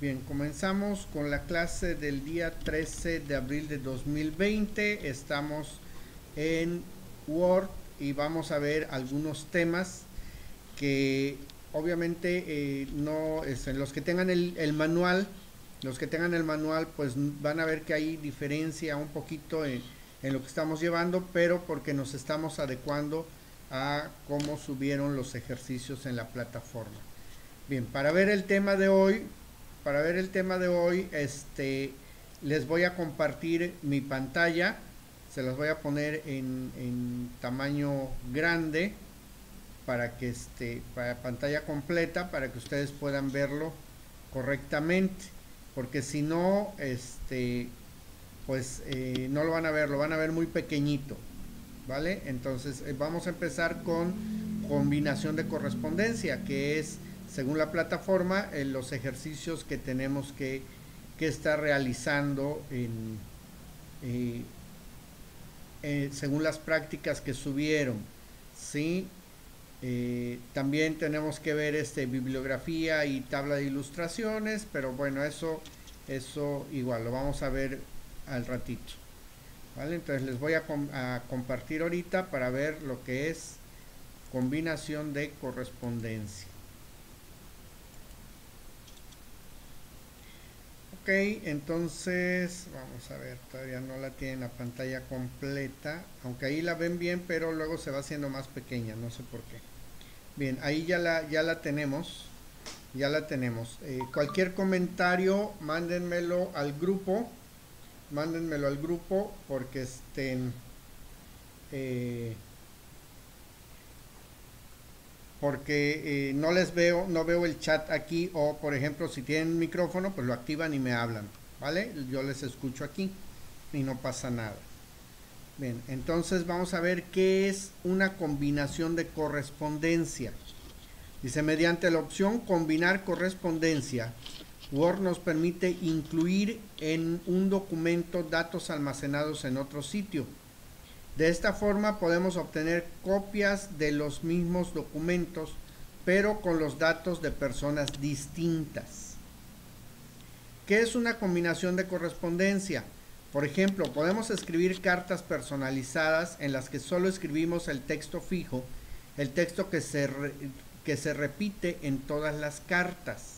Bien, comenzamos con la clase del día 13 de abril de 2020. Estamos en Word y vamos a ver algunos temas que obviamente no es, en los que tengan el manual, pues van a ver que hay diferencia un poquito en lo que estamos llevando, pero porque nos estamos adecuando a cómo subieron los ejercicios en la plataforma. Bien, para ver el tema de hoy, les voy a compartir mi pantalla. Se las voy a poner en tamaño grande para que para pantalla completa, para que ustedes puedan verlo correctamente. Porque si no, no lo van a ver, lo van a ver muy pequeñito, ¿vale? Entonces vamos a empezar con combinación de correspondencia, que es, según la plataforma, los ejercicios que tenemos que estar realizando según las prácticas que subieron, ¿sí? También tenemos que ver bibliografía y tabla de ilustraciones, pero bueno, eso igual lo vamos a ver al ratito, ¿vale? Entonces les voy a compartir ahorita para ver lo que es combinación de correspondencia. Ok, entonces vamos a ver, todavía no la tienen la pantalla completa, aunque ahí la ven bien, pero luego se va haciendo más pequeña, no sé por qué. Bien, ahí ya la tenemos, cualquier comentario mándenmelo al grupo, porque no veo el chat aquí, o por ejemplo si tienen micrófono pues lo activan y me hablan, ¿vale? Yo les escucho aquí y no pasa nada. Bien, entonces vamos a ver qué es una combinación de correspondencia. Dice, mediante la opción combinar correspondencia, Word nos permite incluir en un documento datos almacenados en otro sitio. De esta forma podemos obtener copias de los mismos documentos, pero con los datos de personas distintas. ¿Qué es una combinación de correspondencia? Por ejemplo, podemos escribir cartas personalizadas en las que solo escribimos el texto fijo, el texto que se repite en todas las cartas.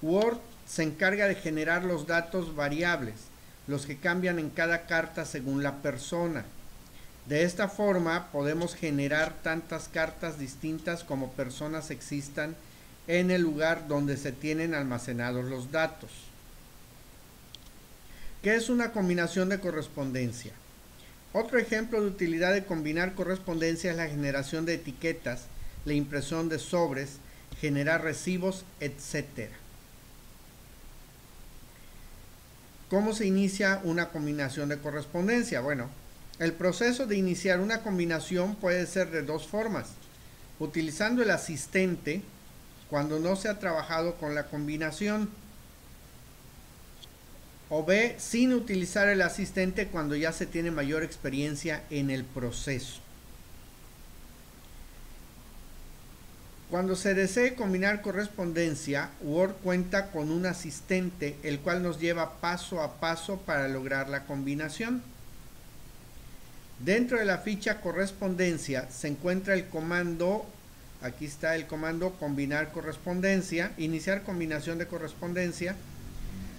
Word se encarga de generar los datos variables, los que cambian en cada carta según la persona. De esta forma podemos generar tantas cartas distintas como personas existan en el lugar donde se tienen almacenados los datos. ¿Qué es una combinación de correspondencia? Otro ejemplo de utilidad de combinar correspondencia es la generación de etiquetas, la impresión de sobres, generar recibos, etc. ¿Cómo se inicia una combinación de correspondencia? Bueno, el proceso de iniciar una combinación puede ser de dos formas: utilizando el asistente cuando no se ha trabajado con la combinación, o B, sin utilizar el asistente cuando ya se tiene mayor experiencia en el proceso. Cuando se desee combinar correspondencia, Word cuenta con un asistente, el cual nos lleva paso a paso para lograr la combinación. Dentro de la ficha correspondencia se encuentra el comando, aquí está el comando combinar correspondencia, iniciar combinación de correspondencia,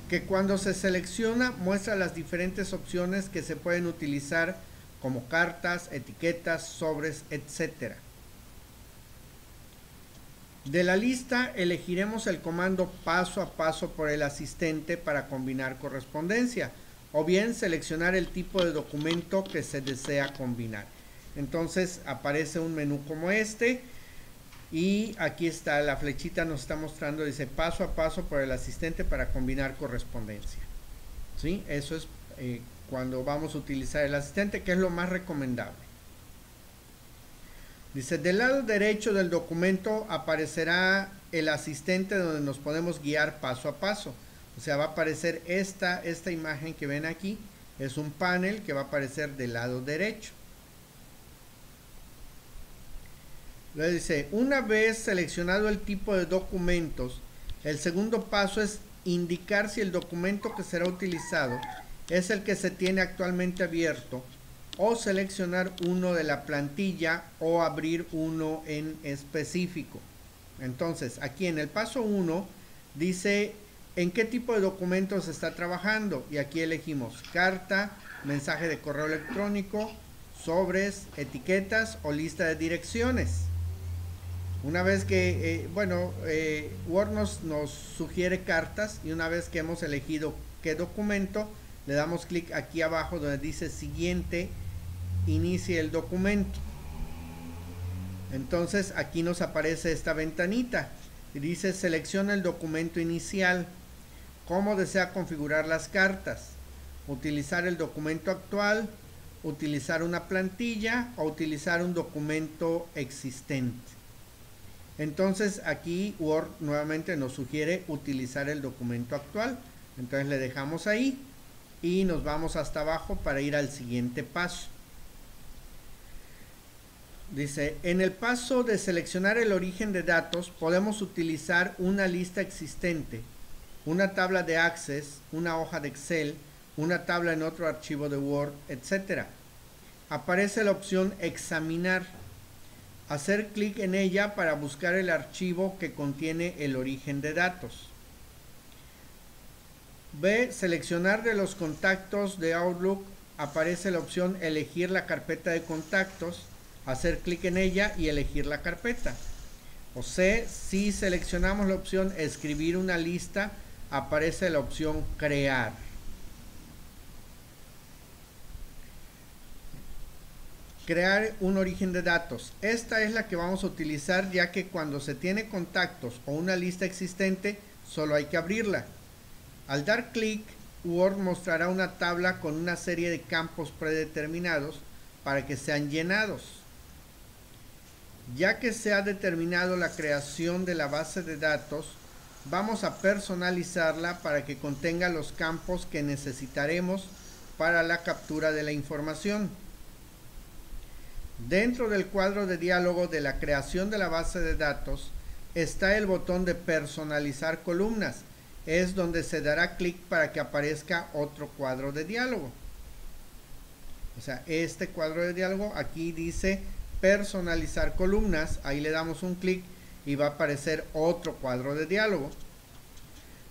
que cuando se selecciona muestra las diferentes opciones que se pueden utilizar, como cartas, etiquetas, sobres, etc. De la lista elegiremos el comando paso a paso por el asistente para combinar correspondencia, o bien seleccionar el tipo de documento que se desea combinar. Entonces aparece un menú como este, y aquí está la flechita, nos está mostrando, dice paso a paso por el asistente para combinar correspondencia. ¿Sí? Eso es cuando vamos a utilizar el asistente, que es lo más recomendable. Dice, del lado derecho del documento aparecerá el asistente donde nos podemos guiar paso a paso. O sea, va a aparecer esta imagen que ven aquí, es un panel que va a aparecer del lado derecho. Luego dice, una vez seleccionado el tipo de documentos, El segundo paso es indicar si el documento que será utilizado es el que se tiene actualmente abierto, o seleccionar uno de la plantilla o abrir uno en específico. Entonces, aquí en el paso 1 dice en qué tipo de documentos se está trabajando, y aquí elegimos carta, mensaje de correo electrónico, sobres, etiquetas o lista de direcciones. Una vez que, Word nos sugiere cartas, y una vez que hemos elegido qué documento, le damos clic aquí abajo donde dice siguiente, inicie el documento. Entonces aquí nos aparece esta ventanita y dice selecciona el documento inicial. ¿Cómo desea configurar las cartas? Utilizar el documento actual, utilizar una plantilla o utilizar un documento existente. Entonces aquí Word nuevamente nos sugiere utilizar el documento actual. Entonces le dejamos ahí y nos vamos hasta abajo para ir al siguiente paso. Dice, en el paso de seleccionar el origen de datos podemos utilizar una lista existente, una tabla de Access, una hoja de Excel, una tabla en otro archivo de Word, etc. Aparece la opción examinar. Hacer clic en ella para buscar el archivo que contiene el origen de datos. B. Seleccionar de los contactos de Outlook. Aparece la opción elegir la carpeta de contactos, hacer clic en ella y elegir la carpeta. O C. Si seleccionamos la opción escribir una lista, aparece la opción crear. Crear un origen de datos. Esta es la que vamos a utilizar, ya que cuando se tiene contactos o una lista existente, solo hay que abrirla. Al dar clic, Word mostrará una tabla con una serie de campos predeterminados para que sean llenados. Ya que se ha determinado la creación de la base de datos, vamos a personalizarla para que contenga los campos que necesitaremos para la captura de la información. Dentro del cuadro de diálogo de la creación de la base de datos está el botón de personalizar columnas. Es donde se dará clic para que aparezca otro cuadro de diálogo. O sea, este cuadro de diálogo aquí dice personalizar columnas. Ahí le damos un clic y va a aparecer otro cuadro de diálogo.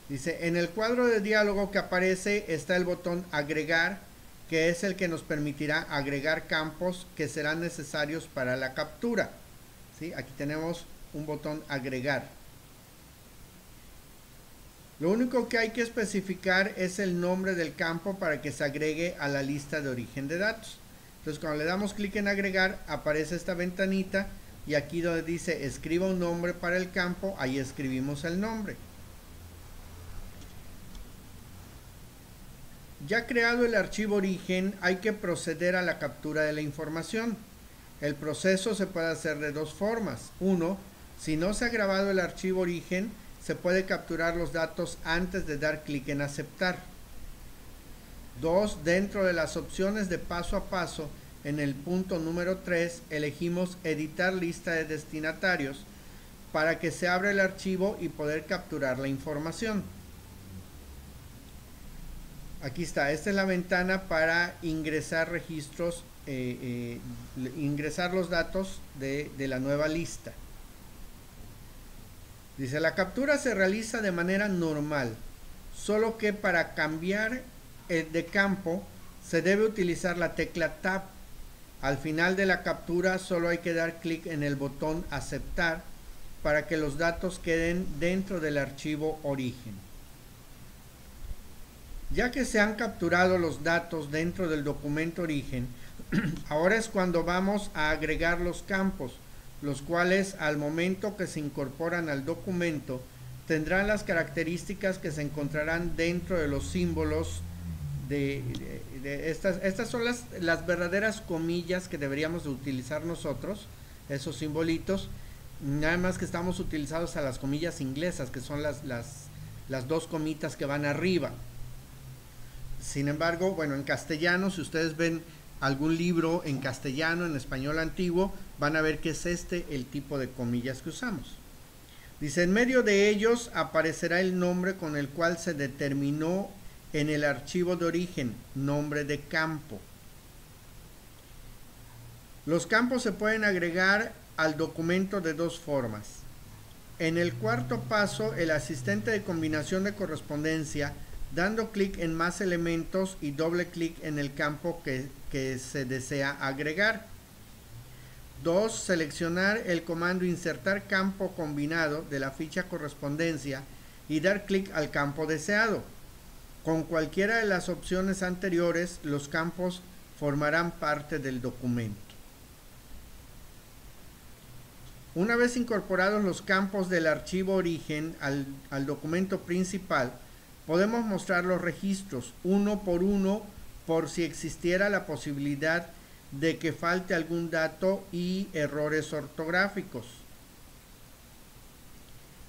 Dice, en el cuadro de diálogo que aparece está el botón agregar, que es el que nos permitirá agregar campos que serán necesarios para la captura. ¿Sí? Aquí tenemos un botón agregar. Lo único que hay que especificar es el nombre del campo para que se agregue a la lista de origen de datos. Entonces cuando le damos clic en agregar, aparece esta ventanita y aquí donde dice escriba un nombre para el campo, ahí escribimos el nombre. Ya creado el archivo origen, hay que proceder a la captura de la información. El proceso se puede hacer de dos formas. Uno, si no se ha grabado el archivo origen, se puede capturar los datos antes de dar clic en aceptar. 2. Dentro de las opciones de paso a paso, en el punto número 3, elegimos editar lista de destinatarios para que se abra el archivo y poder capturar la información. Aquí está, esta es la ventana para ingresar registros, ingresar los datos de la nueva lista. Dice, la captura se realiza de manera normal, solo que para cambiar de campo se debe utilizar la tecla Tab. Al final de la captura solo hay que dar clic en el botón aceptar para que los datos queden dentro del archivo origen. Ya que se han capturado los datos dentro del documento origen, ahora es cuando vamos a agregar los campos, los cuales al momento que se incorporan al documento tendrán las características que se encontrarán dentro de los símbolos de estas son las verdaderas comillas que deberíamos de utilizar nosotros, esos simbolitos, nada más que estamos utilizados a las comillas inglesas, que son las dos comitas que van arriba. Sin embargo, bueno, en castellano, si ustedes ven algún libro en castellano, en español antiguo, van a ver que es el tipo de comillas que usamos. Dice, en medio de ellos aparecerá el nombre con el cual se determinó en el archivo de origen, nombre de campo. Los campos se pueden agregar al documento de dos formas. En el cuarto paso, el asistente de combinación de correspondencia, dando clic en más elementos y doble clic en el campo que se desea agregar. 2. Seleccionar el comando insertar campo combinado de la ficha correspondencia y dar clic al campo deseado. Con cualquiera de las opciones anteriores, los campos formarán parte del documento. Una vez incorporados los campos del archivo origen al documento principal, podemos mostrar los registros uno por si existiera la posibilidad de que falte algún dato y errores ortográficos.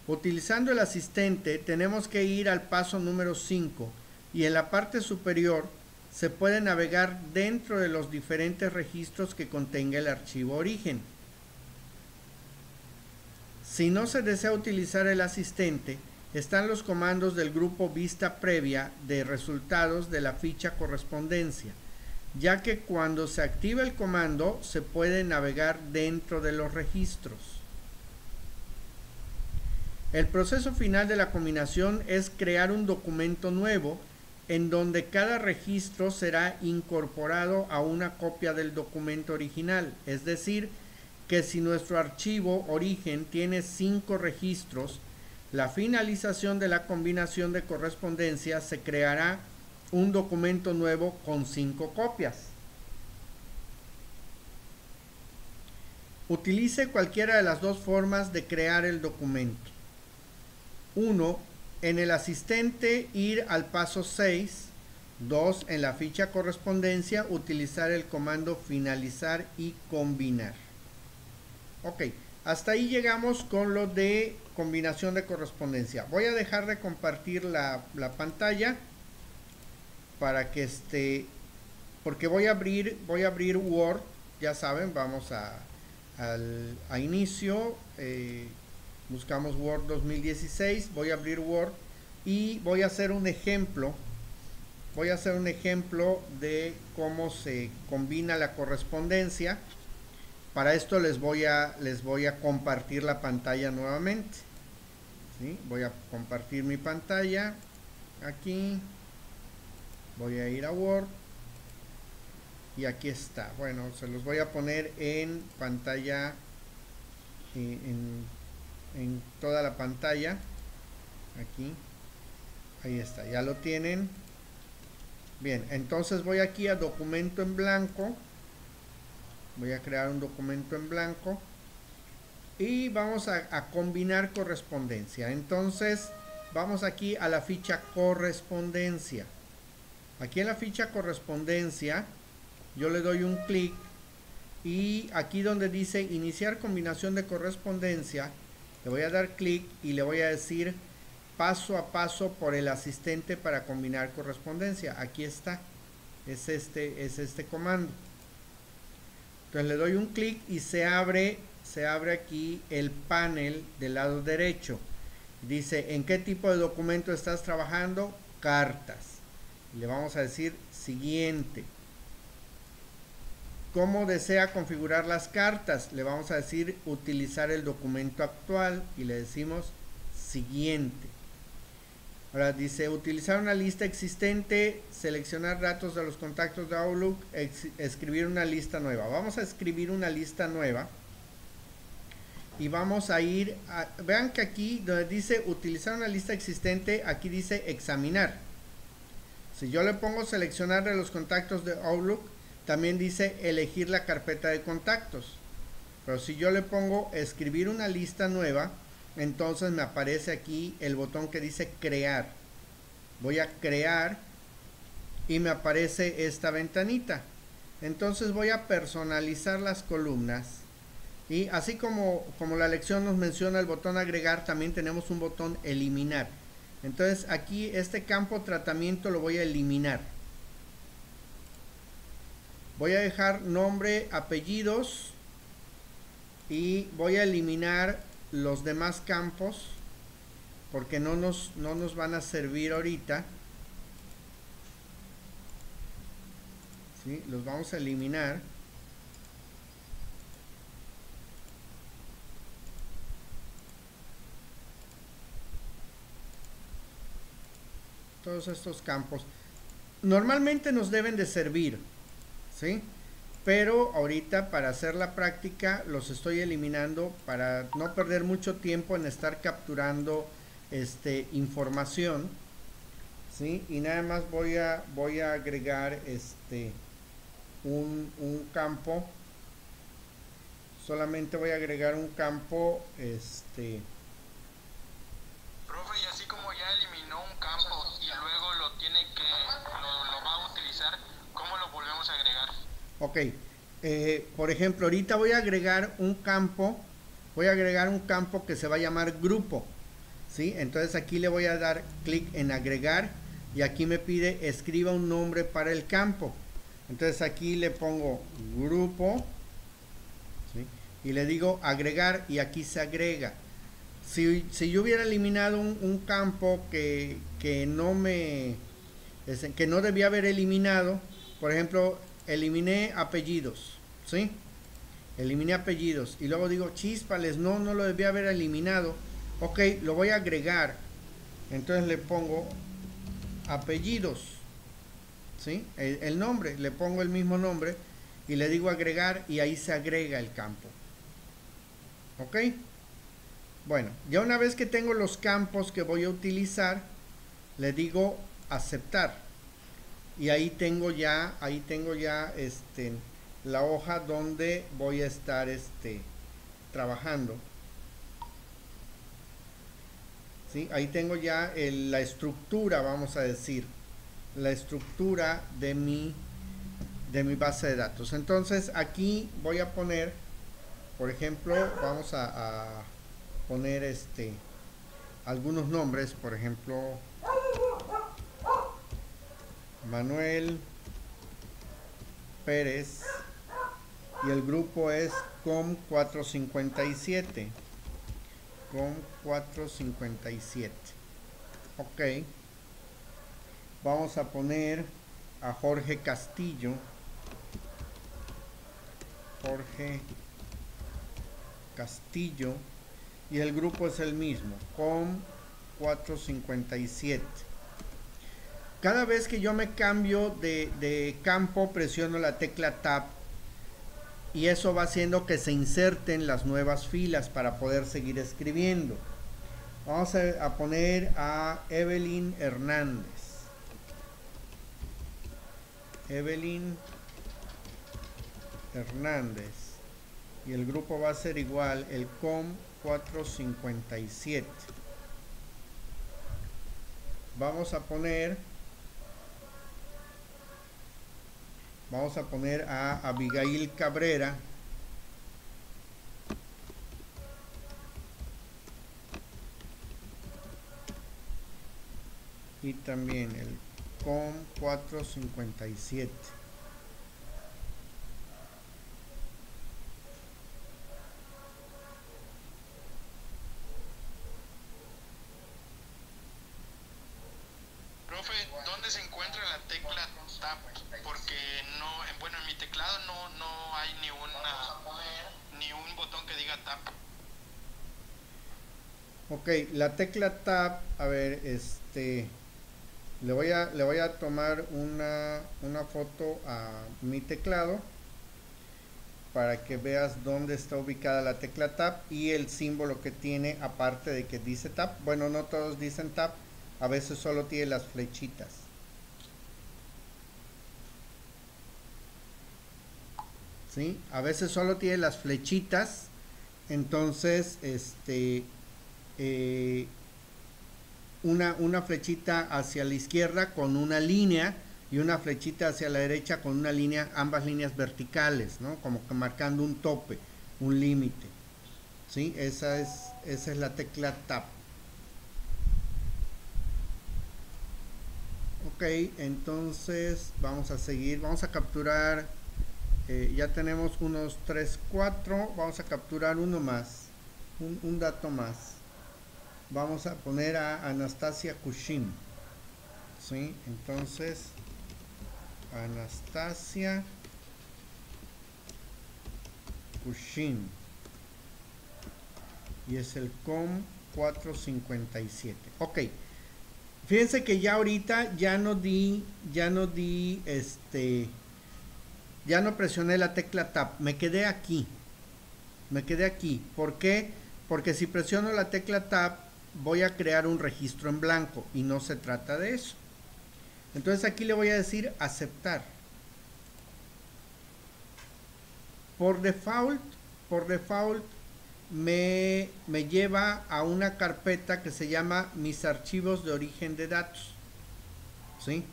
Utilizando el asistente tenemos que ir al paso número 5 y en la parte superior se puede navegar dentro de los diferentes registros que contenga el archivo origen. Si no se desea utilizar el asistente, están los comandos del grupo vista previa de resultados de la ficha correspondencia, ya que cuando se activa el comando se puede navegar dentro de los registros. El proceso final de la combinación es crear un documento nuevo en donde cada registro será incorporado a una copia del documento original, es decir, que si nuestro archivo origen tiene 5 registros, la finalización de la combinación de correspondencia se creará un documento nuevo con 5 copias. Utilice cualquiera de las dos formas de crear el documento. 1. En el asistente ir al paso 6. 2. En la ficha correspondencia utilizar el comando finalizar y combinar. Ok, hasta ahí llegamos con lo de combinación de correspondencia. Voy a dejar de compartir la pantalla para que porque voy a abrir Word. Ya saben, vamos a inicio, buscamos Word 2016, voy a abrir Word y voy a hacer un ejemplo. Voy a hacer un ejemplo de cómo se combina la correspondencia. Para esto les voy a compartir la pantalla nuevamente. ¿Sí? Voy a compartir mi pantalla aquí. Voy a ir a Word. Y aquí está. Bueno, se los voy a poner en pantalla, en toda la pantalla. Aquí. Ahí está, ya lo tienen. Bien, entonces voy aquí a documento en blanco. Voy a crear un documento en blanco y vamos a combinar correspondencia. Entonces vamos aquí a la ficha correspondencia. Aquí en la ficha correspondencia yo le doy un clic y aquí donde dice iniciar combinación de correspondencia le voy a dar clic y le voy a decir paso a paso por el asistente para combinar correspondencia. Aquí está, es este comando. Entonces le doy un clic y se abre aquí el panel del lado derecho. Dice, ¿en qué tipo de documento estás trabajando? Cartas. Le vamos a decir siguiente. ¿Cómo desea configurar las cartas? Le vamos a decir utilizar el documento actual y le decimos siguiente. Ahora dice utilizar una lista existente, seleccionar datos de los contactos de Outlook, escribir una lista nueva. Vamos a escribir una lista nueva y vamos a ir vean que aquí donde dice utilizar una lista existente, aquí dice examinar. Si yo le pongo seleccionar de los contactos de Outlook, también dice elegir la carpeta de contactos. Pero si yo le pongo escribir una lista nueva, entonces me aparece aquí el botón que dice crear. Voy a crear y me aparece esta ventanita. Entonces voy a personalizar las columnas y así como la lección nos menciona el botón agregar, también tenemos un botón eliminar. Entonces aquí este campo tratamiento lo voy a eliminar. Voy a dejar nombre, apellidos y voy a eliminar los demás campos porque no nos van a servir ahorita. ¿Sí? Los vamos a eliminar. Todos estos campos normalmente nos deben de servir, ¿sí? Pero ahorita para hacer la práctica los estoy eliminando para no perder mucho tiempo en estar capturando información, ¿sí? Y nada más voy a agregar un campo. Solamente voy a agregar un campo Profe, y así como ya eliminó un campo y luego lo tiene que, lo va a utilizar, ¿cómo lo volvemos a agregar? Ok, por ejemplo, ahorita voy a agregar un campo, que se va a llamar grupo, ¿sí? Entonces aquí le voy a dar clic en agregar y aquí me pide escriba un nombre para el campo. Entonces aquí le pongo grupo, ¿sí? Y le digo agregar y aquí se agrega. Si yo hubiera eliminado un campo que no debía haber eliminado, por ejemplo, eliminé apellidos, ¿sí? Eliminé apellidos y luego digo, chíspales, no lo debía haber eliminado. Ok, lo voy a agregar. Entonces le pongo apellidos, ¿sí? El nombre, le pongo el mismo nombre y le digo agregar y ahí se agrega el campo. ¿Ok? Bueno, ya una vez que tengo los campos que voy a utilizar, le digo aceptar. Y ahí tengo ya la hoja donde voy a estar trabajando. ¿Sí? Ahí tengo ya la estructura, vamos a decir, la estructura de mi base de datos. Entonces aquí voy a poner, por ejemplo, vamos a poner algunos nombres, por ejemplo, Manuel Pérez y el grupo es COM 457. COM 457. Ok. Vamos a poner a Jorge Castillo. Jorge Castillo. Y el grupo es el mismo. COM 457. Cada vez que yo me cambio de campo, presiono la tecla Tab y eso va haciendo que se inserten las nuevas filas para poder seguir escribiendo. Vamos a poner a Evelyn Hernández. Evelyn Hernández. Y el grupo va a ser igual, el COM 457. Vamos a poner a Abigail Cabrera. Y también el COM 457. Profe, ¿dónde se encuentra la tecla Tab? Porque no, bueno, en mi teclado no hay ni un botón que diga Tab. Ok, la tecla Tab, a ver, le voy a tomar una foto a mi teclado para que veas dónde está ubicada la tecla Tab y el símbolo que tiene, aparte de que dice Tab. Bueno, no todos dicen Tab, a veces solo tiene las flechitas. ¿Sí? A veces solo tiene las flechitas. Entonces, una flechita hacia la izquierda con una línea y una flechita hacia la derecha con una línea, ambas líneas verticales, ¿no? Como que marcando un tope, un límite. ¿Sí? Esa es la tecla Tab. Ok, entonces vamos a seguir, vamos a capturar, ya tenemos unos 3, 4, vamos a capturar uno más. un dato más. Vamos a poner a Anastasia Kushin. ¿Sí? Entonces, Anastasia Kushin. Y es el COM 457. Ok. Fíjense que ya ahorita ya no presioné la tecla Tab. Me quedé aquí. ¿Por qué? Porque si presiono la tecla Tab, voy a crear un registro en blanco y no se trata de eso. Entonces aquí le voy a decir aceptar. Por default me lleva a una carpeta que se llama mis archivos de origen de datos. ¿Sí?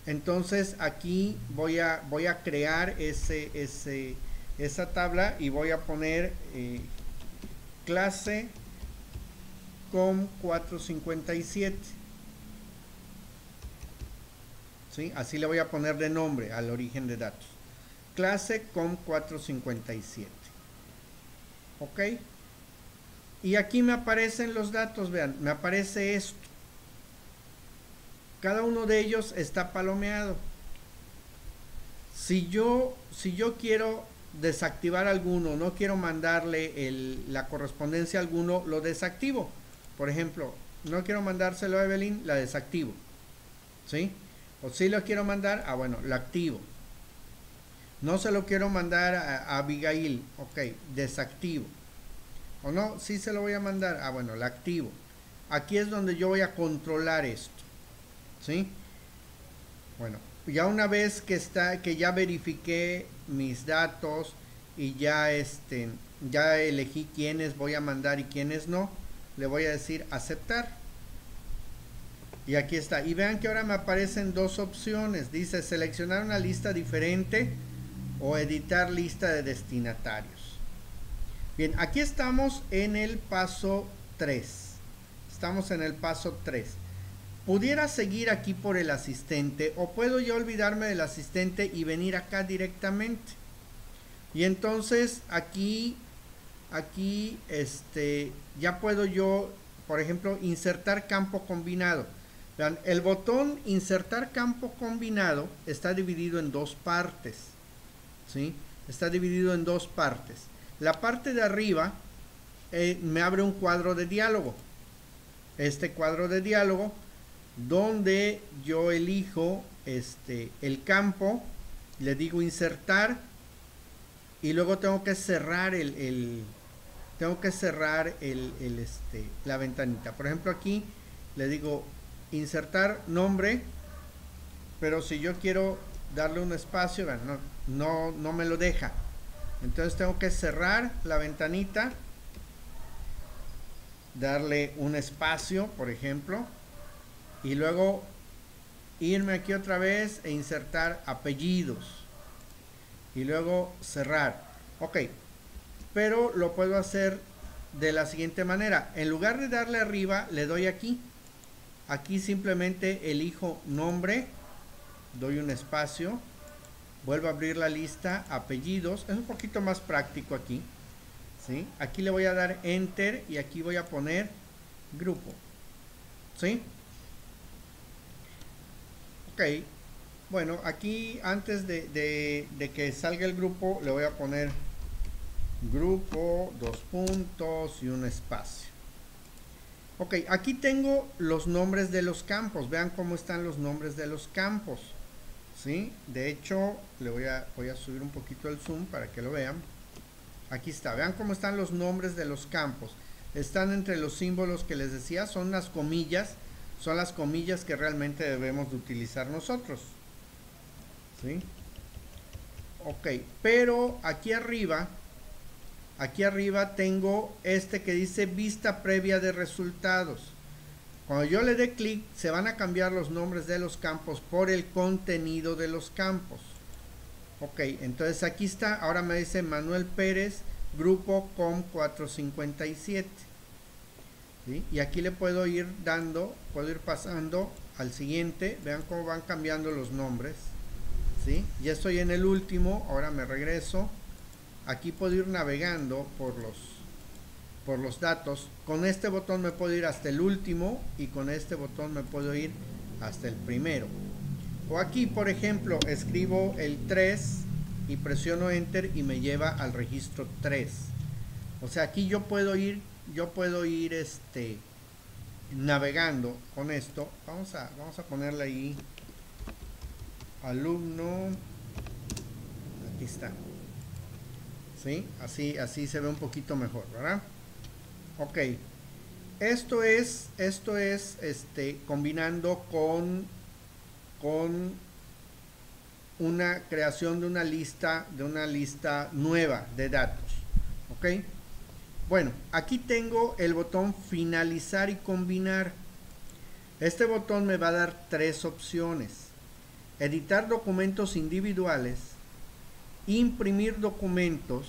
Entonces aquí voy a crear esa tabla y voy a poner clase COM 457. ¿Sí? Así le voy a poner de nombre al origen de datos. Clase COM 457. Ok. Y aquí me aparecen los datos, vean, me aparece esto. Cada uno de ellos está palomeado. Si yo quiero desactivar alguno, no quiero mandarle la correspondencia a alguno, lo desactivo. Por ejemplo, no quiero mandárselo a Evelyn, la desactivo. ¿Sí? O si lo quiero mandar, bueno, lo activo. No se lo quiero mandar a Abigail, ok, desactivo. O no, sí se lo voy a mandar, bueno, la activo. Aquí es donde yo voy a controlar esto. ¿Sí? Bueno, ya una vez que ya verifiqué mis datos y ya elegí quiénes voy a mandar y quiénes no, le voy a decir aceptar. Y aquí está. Y vean que ahora me aparecen dos opciones. Dice seleccionar una lista diferente o editar lista de destinatarios. Bien, aquí estamos en el paso 3. Estamos en el paso 3. Pudiera seguir aquí por el asistente o puedo yo olvidarme del asistente y venir acá directamente. Y entonces aquí ya puedo yo, por ejemplo, insertar campo combinado. Vean, el botón insertar campo combinado está dividido en dos partes. ¿Sí? Está dividido en dos partes. La parte de arriba me abre un cuadro de diálogo. Este cuadro de diálogo donde yo elijo el campo, le digo insertar y luego tengo que cerrar la ventanita. Por ejemplo, aquí le digo insertar nombre, pero si yo quiero darle un espacio, no me lo deja. Entonces tengo que cerrar la ventanita, darle un espacio, por ejemplo, y luego irme aquí otra vez e insertar apellidos y luego cerrar. Ok, pero lo puedo hacer de la siguiente manera. En lugar de darle arriba, le doy aquí. Aquí simplemente elijo nombre, doy un espacio, vuelvo a abrir la lista, apellidos. Es un poquito más práctico aquí. ¿Sí? Aquí le voy a dar enter y aquí voy a poner grupo. ¿Sí? Ok, bueno, aquí antes de que salga el grupo le voy a poner grupo, 2 puntos y un espacio. Ok, aquí tengo los nombres de los campos. Vean cómo están los nombres de los campos. ¿Sí? De hecho, voy a subir un poquito el zoom para que lo vean. Aquí está, vean cómo están los nombres de los campos. Están entre los símbolos que les decía, son las comillas. Son las comillas que realmente debemos de utilizar nosotros. ¿Sí? Ok, pero aquí arriba tengo que dice vista previa de resultados. Cuando yo le dé clic, se van a cambiar los nombres de los campos por el contenido de los campos. Ok, entonces aquí está, ahora me dice Manuel Pérez, grupo COM 457. ¿Sí? Y aquí le puedo ir pasando al siguiente. Vean cómo van cambiando los nombres. ¿Sí? Ya estoy en el último, ahora me regreso. Aquí puedo ir navegando por los datos. Con este botón me puedo ir hasta el último y con este botón me puedo ir hasta el primero. O aquí, por ejemplo, escribo el 3 y presiono enter y me lleva al registro 3. O sea, aquí yo puedo ir navegando con esto. Vamos a ponerle ahí alumno. Aquí está. ¿Sí? Así se ve un poquito mejor, ¿verdad? Ok. Esto es combinando con una creación de una lista nueva de datos. Ok. Bueno, aquí tengo el botón finalizar y combinar. Este botón me va a dar tres opciones: editar documentos individuales, imprimir documentos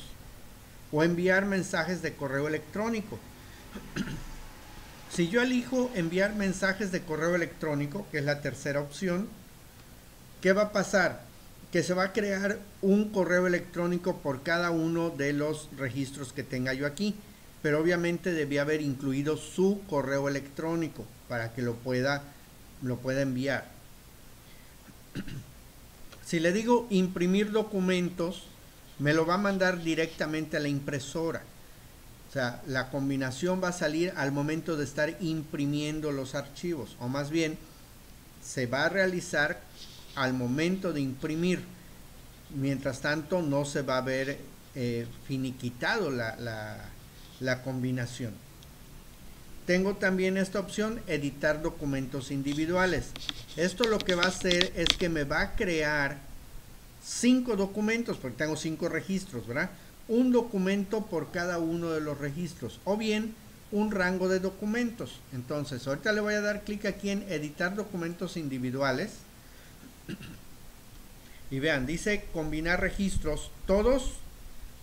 o enviar mensajes de correo electrónico. Si yo elijo enviar mensajes de correo electrónico, que es la tercera opción, ¿qué va a pasar? Que se va a crear un correo electrónico por cada uno de los registros que tenga yo aquí, pero obviamente debía haber incluido su correo electrónico para que lo pueda enviar. Si le digo imprimir documentos, me lo va a mandar directamente a la impresora. O sea, la combinación va a salir al momento de estar imprimiendo los archivos, o más bien se va a realizar al momento de imprimir. Mientras tanto no se va a ver finiquitado la combinación. Tengo también esta opción, editar documentos individuales. Esto lo que va a hacer es que me va a crear 5 documentos, porque tengo 5 registros, ¿verdad? Un documento por cada uno de los registros, o bien un rango de documentos. Entonces, ahorita le voy a dar clic aquí en editar documentos individuales. Y vean, dice combinar registros, todos,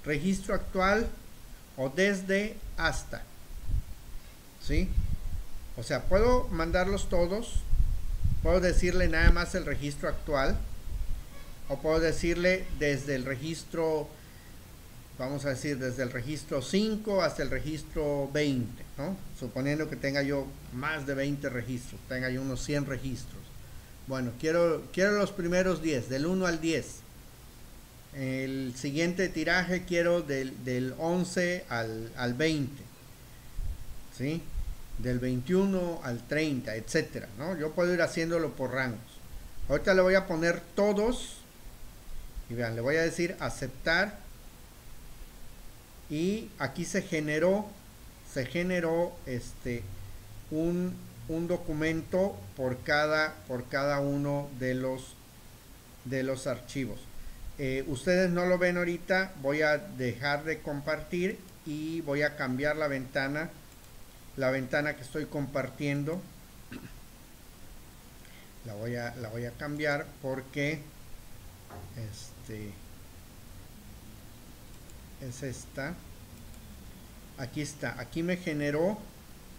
registro actual o desde hasta. ¿Sí? O sea, puedo mandarlos todos, puedo decirle nada más el registro actual, o puedo decirle desde el registro, vamos a decir, desde el registro 5 hasta el registro 20, ¿no? Suponiendo que tenga yo más de 20 registros, tenga yo unos 100 registros. Bueno, quiero los primeros 10, del 1 al 10. El siguiente tiraje quiero del 11 al 20. ¿Sí? Del 21 al 30, etcétera, ¿no? Yo puedo ir haciéndolo por rangos. Ahorita le voy a poner todos. Y vean, le voy a decir aceptar. Y aquí se generó un documento por cada uno de los archivos. Ustedes no lo ven ahorita, voy a dejar de compartir y voy a cambiar la ventana que estoy compartiendo. La voy a cambiar porque es esta. Aquí está, aquí me generó.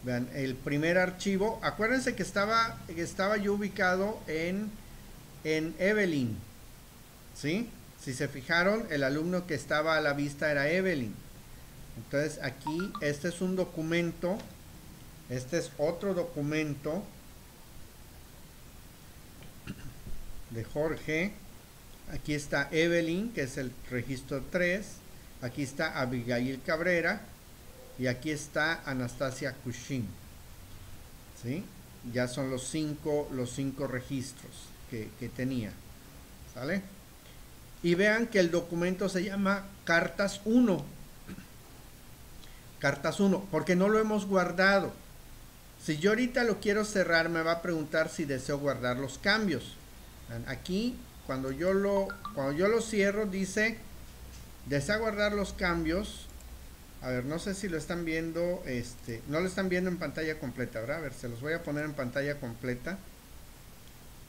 Vean, el primer archivo. Acuérdense que estaba yo ubicado en Evelyn. ¿Sí? Si se fijaron, el alumno que estaba a la vista era Evelyn. Entonces aquí, este es un documento. Este es otro documento de Jorge. Aquí está Evelyn, que es el registro 3. Aquí está Abigail Cabrera. Y aquí está Anastasia Kushin. ¿Sí? Ya son los cinco registros que tenía. ¿Sale? Y vean que el documento se llama Cartas 1. Cartas 1, porque no lo hemos guardado. Si yo ahorita lo quiero cerrar, me va a preguntar si deseo guardar los cambios. Aquí, cuando yo lo cierro, dice, desea guardar los cambios. A ver, no sé si lo están viendo, no lo están viendo en pantalla completa, ¿verdad? A ver, se los voy a poner en pantalla completa.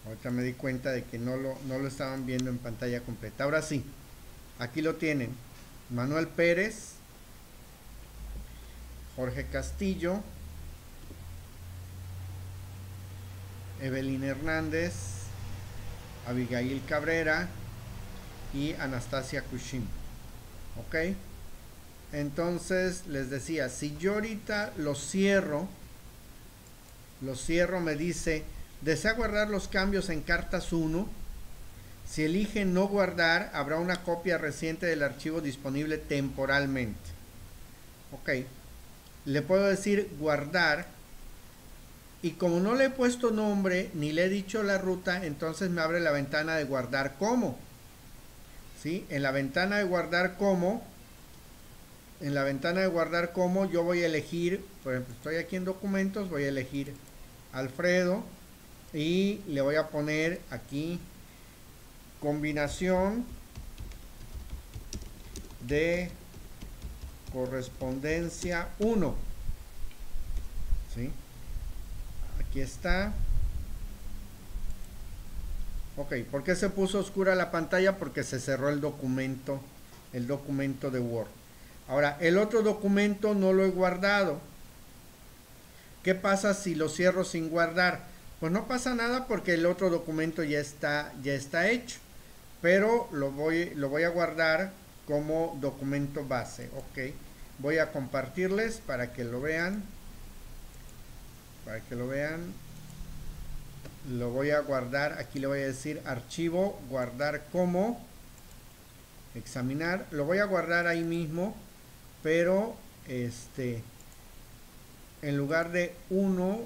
Ahorita me di cuenta de que no lo estaban viendo en pantalla completa. Ahora sí, aquí lo tienen. Manuel Pérez, Jorge Castillo, Evelyn Hernández, Abigail Cabrera y Anastasia Kushin. ¿Ok? entonces les decía, si yo ahorita lo cierro, me dice, desea guardar los cambios en cartas 1. Si elige no guardar, habrá una copia reciente del archivo disponible temporalmente. Ok, le puedo decir guardar, y como no le he puesto nombre ni le he dicho la ruta, entonces me abre la ventana de guardar como. ¿Sí? En la ventana de guardar como, yo voy a elegir, por ejemplo, estoy aquí en documentos, voy a elegir Alfredo y le voy a poner aquí combinación de correspondencia 1. ¿Sí? Aquí está. Ok, ¿por qué se puso oscura la pantalla? Porque se cerró el documento de Word. Ahora, el otro documento no lo he guardado. ¿Qué pasa si lo cierro sin guardar? Pues no pasa nada porque el otro documento ya está hecho. Pero lo voy a guardar como documento base. Ok, voy a compartirles para que lo vean. Lo voy a guardar, aquí le voy a decir archivo, guardar como, examinar, lo voy a guardar ahí mismo, pero en lugar de 1,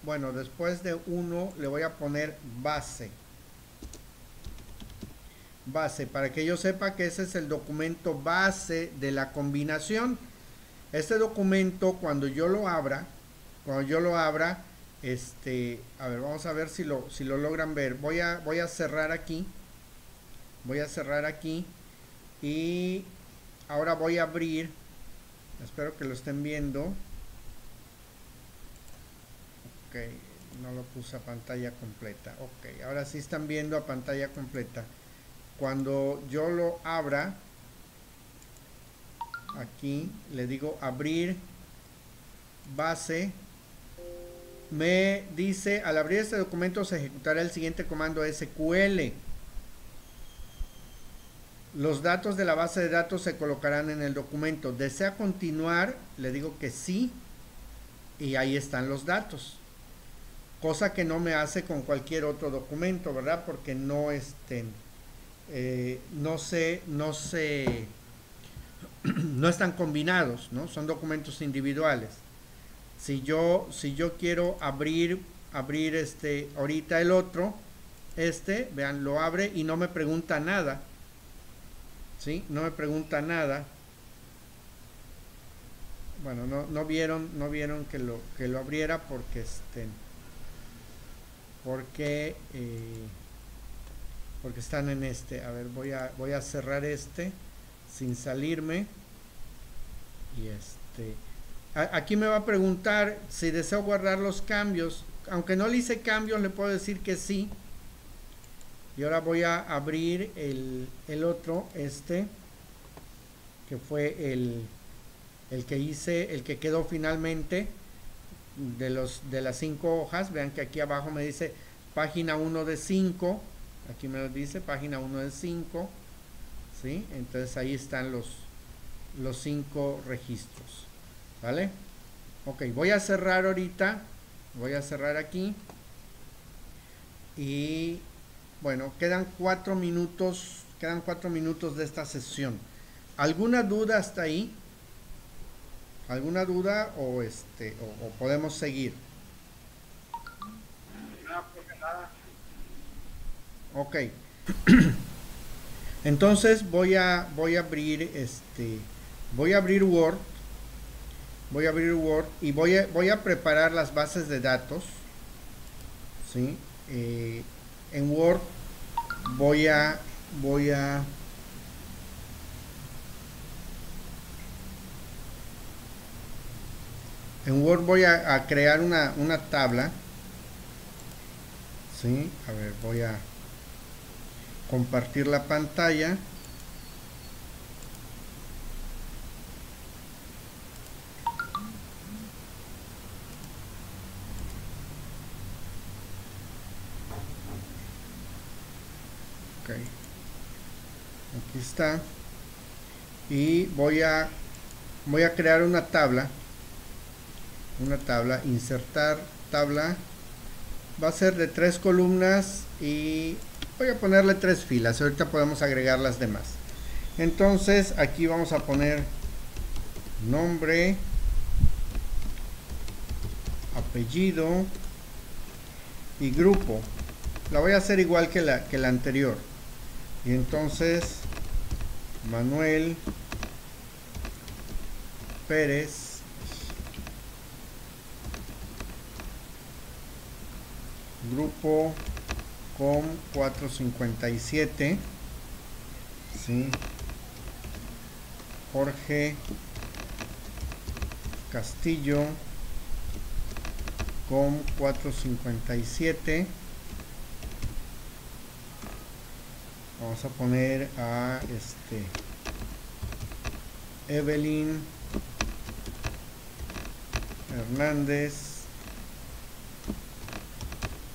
bueno, después de 1 le voy a poner base, para que yo sepa que ese es el documento base de la combinación. Este documento, cuando yo lo abra, a ver, vamos a ver si lo logran ver. Voy a cerrar aquí. Y ahora voy a abrir. Espero que lo estén viendo. Ok, no lo puse a pantalla completa. Ok, ahora sí están viendo a pantalla completa. Cuando yo lo abra, aquí le digo abrir base. Me dice, al abrir este documento se ejecutará el siguiente comando SQL. Los datos de la base de datos se colocarán en el documento. ¿Desea continuar? Le digo que sí. Y ahí están los datos. Cosa que no me hace con cualquier otro documento, ¿verdad? Porque no están combinados, ¿no? Son documentos individuales. Si yo quiero abrir ahorita el otro, vean, lo abre y no me pregunta nada. ¿Sí? No me pregunta nada. Bueno, no vieron que lo abriera porque porque están en a ver, voy a cerrar sin salirme y aquí me va a preguntar si deseo guardar los cambios. Aunque no le hice cambios, le puedo decir que sí. Y ahora voy a abrir el otro, que fue el que hice, el que quedó finalmente de las 5 hojas. Vean que aquí abajo me dice página 1 de 5. Aquí me lo dice página 1 de 5. ¿Sí? Entonces ahí están los 5 registros. ¿Vale? Ok, voy a cerrar ahorita. Voy a cerrar aquí. Y bueno, quedan 4 minutos. Quedan 4 minutos de esta sesión. ¿Alguna duda hasta ahí? ¿Alguna duda o podemos seguir? No, pues nada. Ok. Entonces voy a abrir voy a abrir Word. Voy a abrir Word y voy a preparar las bases de datos. ¿Sí? En Word voy a crear una tabla. ¿Sí? A ver, voy a compartir la pantalla. Ok. Aquí está. Y voy a voy a crear una tabla, insertar tabla, va a ser de 3 columnas y voy a ponerle 3 filas, ahorita podemos agregar las demás. Entonces aquí vamos a poner nombre, apellido y grupo. La voy a hacer igual que la anterior. Y entonces Manuel Pérez, grupo com 457, ¿sí? Jorge Castillo com 457. Vamos a poner a Evelyn Hernández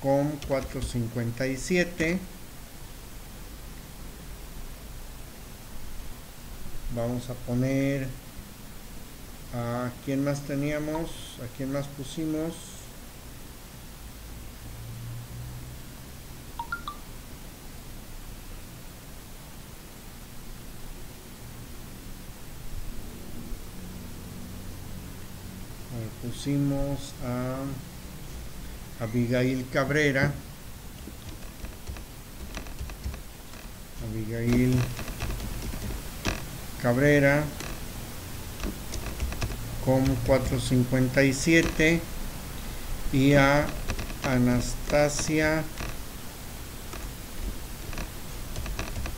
com 457. Vamos a poner a quién más teníamos, a quién más pusimos. Pusimos a Abigail Cabrera, com 457 y a Anastasia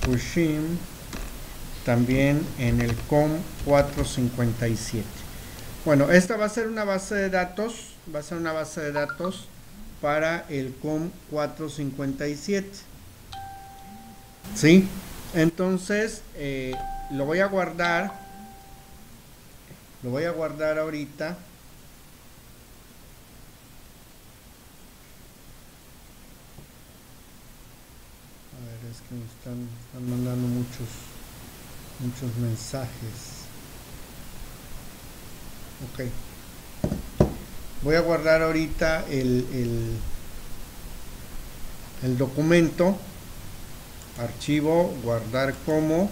Pushim también en el com 457. Bueno, esta va a ser una base de datos, para el com 457. ¿Sí? Entonces, lo voy a guardar ahorita. A ver, es que me están mandando muchos mensajes. Ok, voy a guardar ahorita el documento, archivo, guardar como,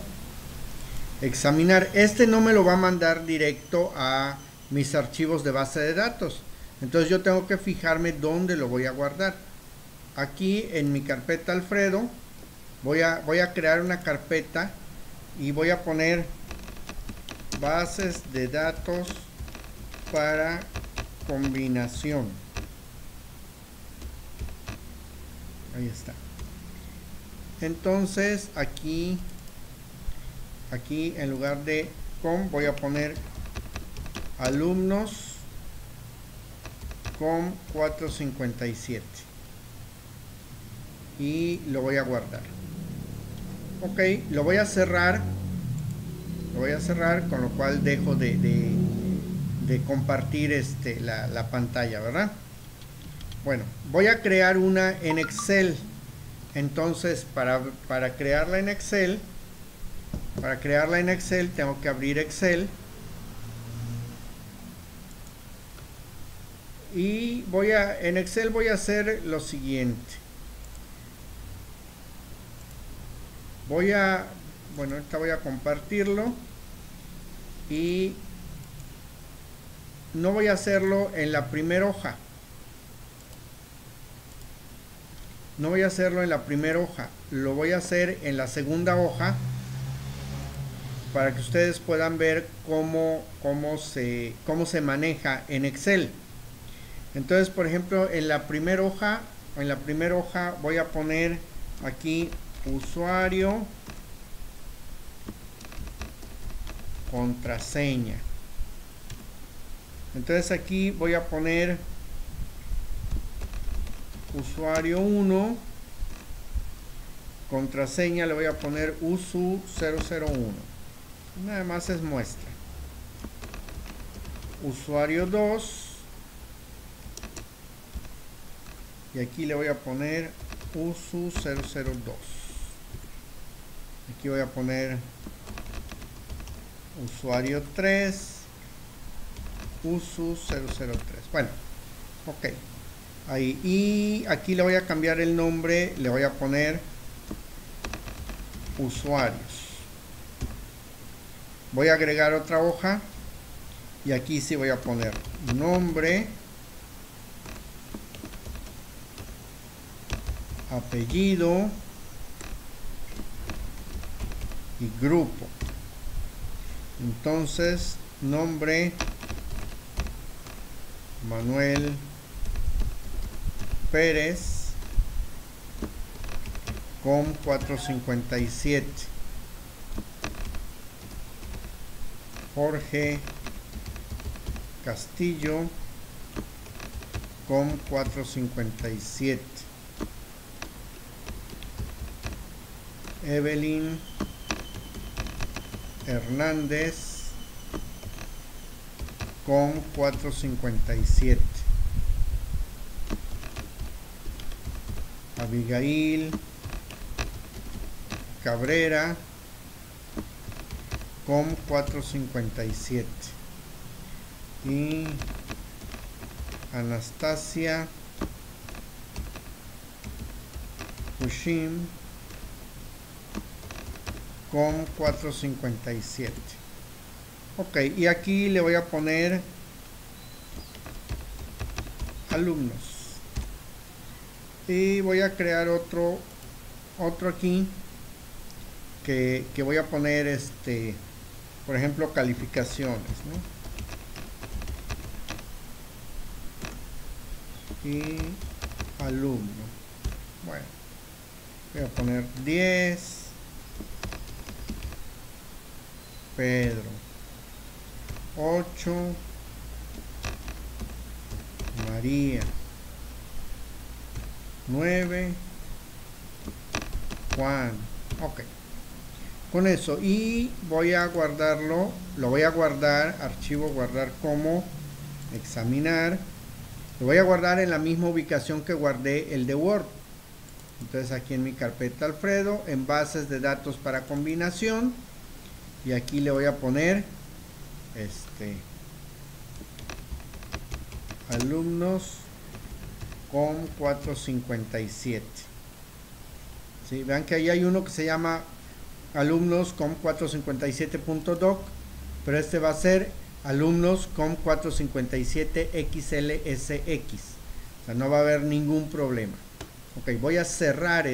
examinar. Este no me lo va a mandar directo a mis archivos de base de datos, entonces yo tengo que fijarme dónde lo voy a guardar. Aquí en mi carpeta Alfredo voy a crear una carpeta y voy a poner bases de datos para combinación. Ahí está. Entonces aquí en lugar de com voy a poner alumnos com 457 y lo voy a guardar. Ok, lo voy a cerrar, con lo cual dejo de compartir la pantalla, ¿verdad? Bueno, voy a crear una en Excel. Entonces, para crearla en Excel, tengo que abrir Excel y en Excel voy a hacer lo siguiente. Ahorita voy a compartirlo y no voy a hacerlo en la primera hoja. Lo voy a hacer en la segunda hoja para que ustedes puedan ver cómo se maneja en Excel. Entonces, por ejemplo, en la primera hoja voy a poner aquí usuario, contraseña. Entonces aquí voy a poner usuario 1, contraseña le voy a poner usu001, nada más es muestra. Usuario 2 y aquí le voy a poner usu002. Aquí voy a poner usuario 3 usu003. Bueno, ok, ahí, y aquí le voy a cambiar el nombre, le voy a poner usuarios. Voy a agregar otra hoja y aquí sí voy a poner nombre, apellido y grupo. Entonces, nombre Manuel Pérez con 457. Jorge Castillo con 457. Evelyn Hernández con 457. Abigail Cabrera con 457 y Anastasia Pushim con 457. Ok, y aquí le voy a poner alumnos y voy a crear otro aquí que voy a poner por ejemplo calificaciones, ¿no? Y alumno, bueno, voy a poner 10 Pedro, 8 María, 9 Juan. Ok, con eso, y voy a guardarlo, lo voy a guardar, archivo guardar como, examinar, lo voy a guardar en la misma ubicación que guardé el de Word. Entonces aquí en mi carpeta Alfredo, en bases de datos para combinación, y aquí le voy a poner alumnos con 457. ¿Sí? Vean que ahí hay uno que se llama alumnos con 457.doc, pero este va a ser alumnos con 457 XLSX. O sea, no va a haber ningún problema. Ok, voy a cerrar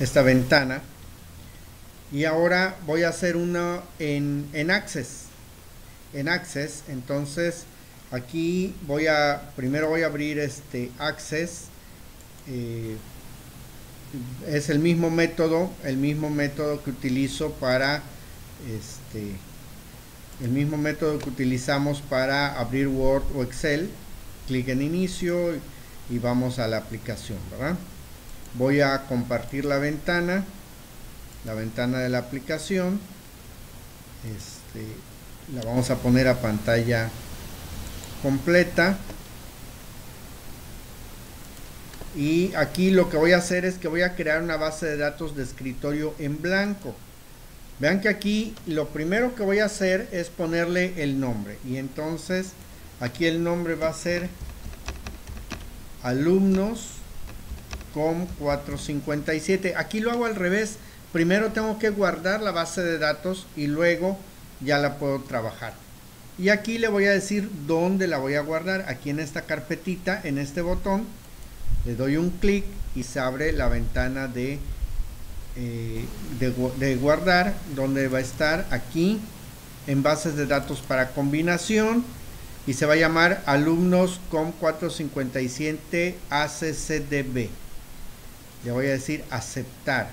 esta ventana y ahora voy a hacer una en Access. En Access, entonces aquí primero voy a abrir Access. Es el mismo método que utilizo para el mismo método que utilizamos para abrir Word o Excel. Clic en inicio y vamos a la aplicación, ¿verdad? Voy a compartir la ventana de la aplicación. La vamos a poner a pantalla completa. Y aquí lo que voy a hacer es que voy a crear una base de datos de escritorio en blanco. Vean que aquí lo primero que voy a hacer es ponerle el nombre. Y entonces aquí el nombre va a ser alumnos con 457. Aquí lo hago al revés. Primero tengo que guardar la base de datos y luego ya la puedo trabajar. Y aquí le voy a decir dónde la voy a guardar. Aquí en esta carpetita, en este botón, le doy un clic y se abre la ventana de guardar, donde va a estar aquí en bases de datos para combinación y se va a llamar alumnos con 457 ACCDB. Le voy a decir aceptar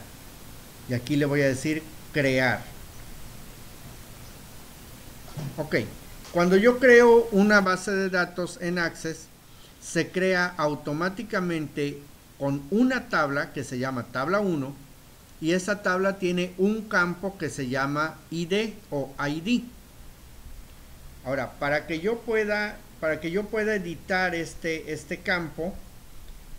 y aquí le voy a decir crear. Ok, cuando yo creo una base de datos en Access, se crea automáticamente con una tabla que se llama tabla 1 y esa tabla tiene un campo que se llama ID o ID. Ahora, para que yo pueda editar este campo,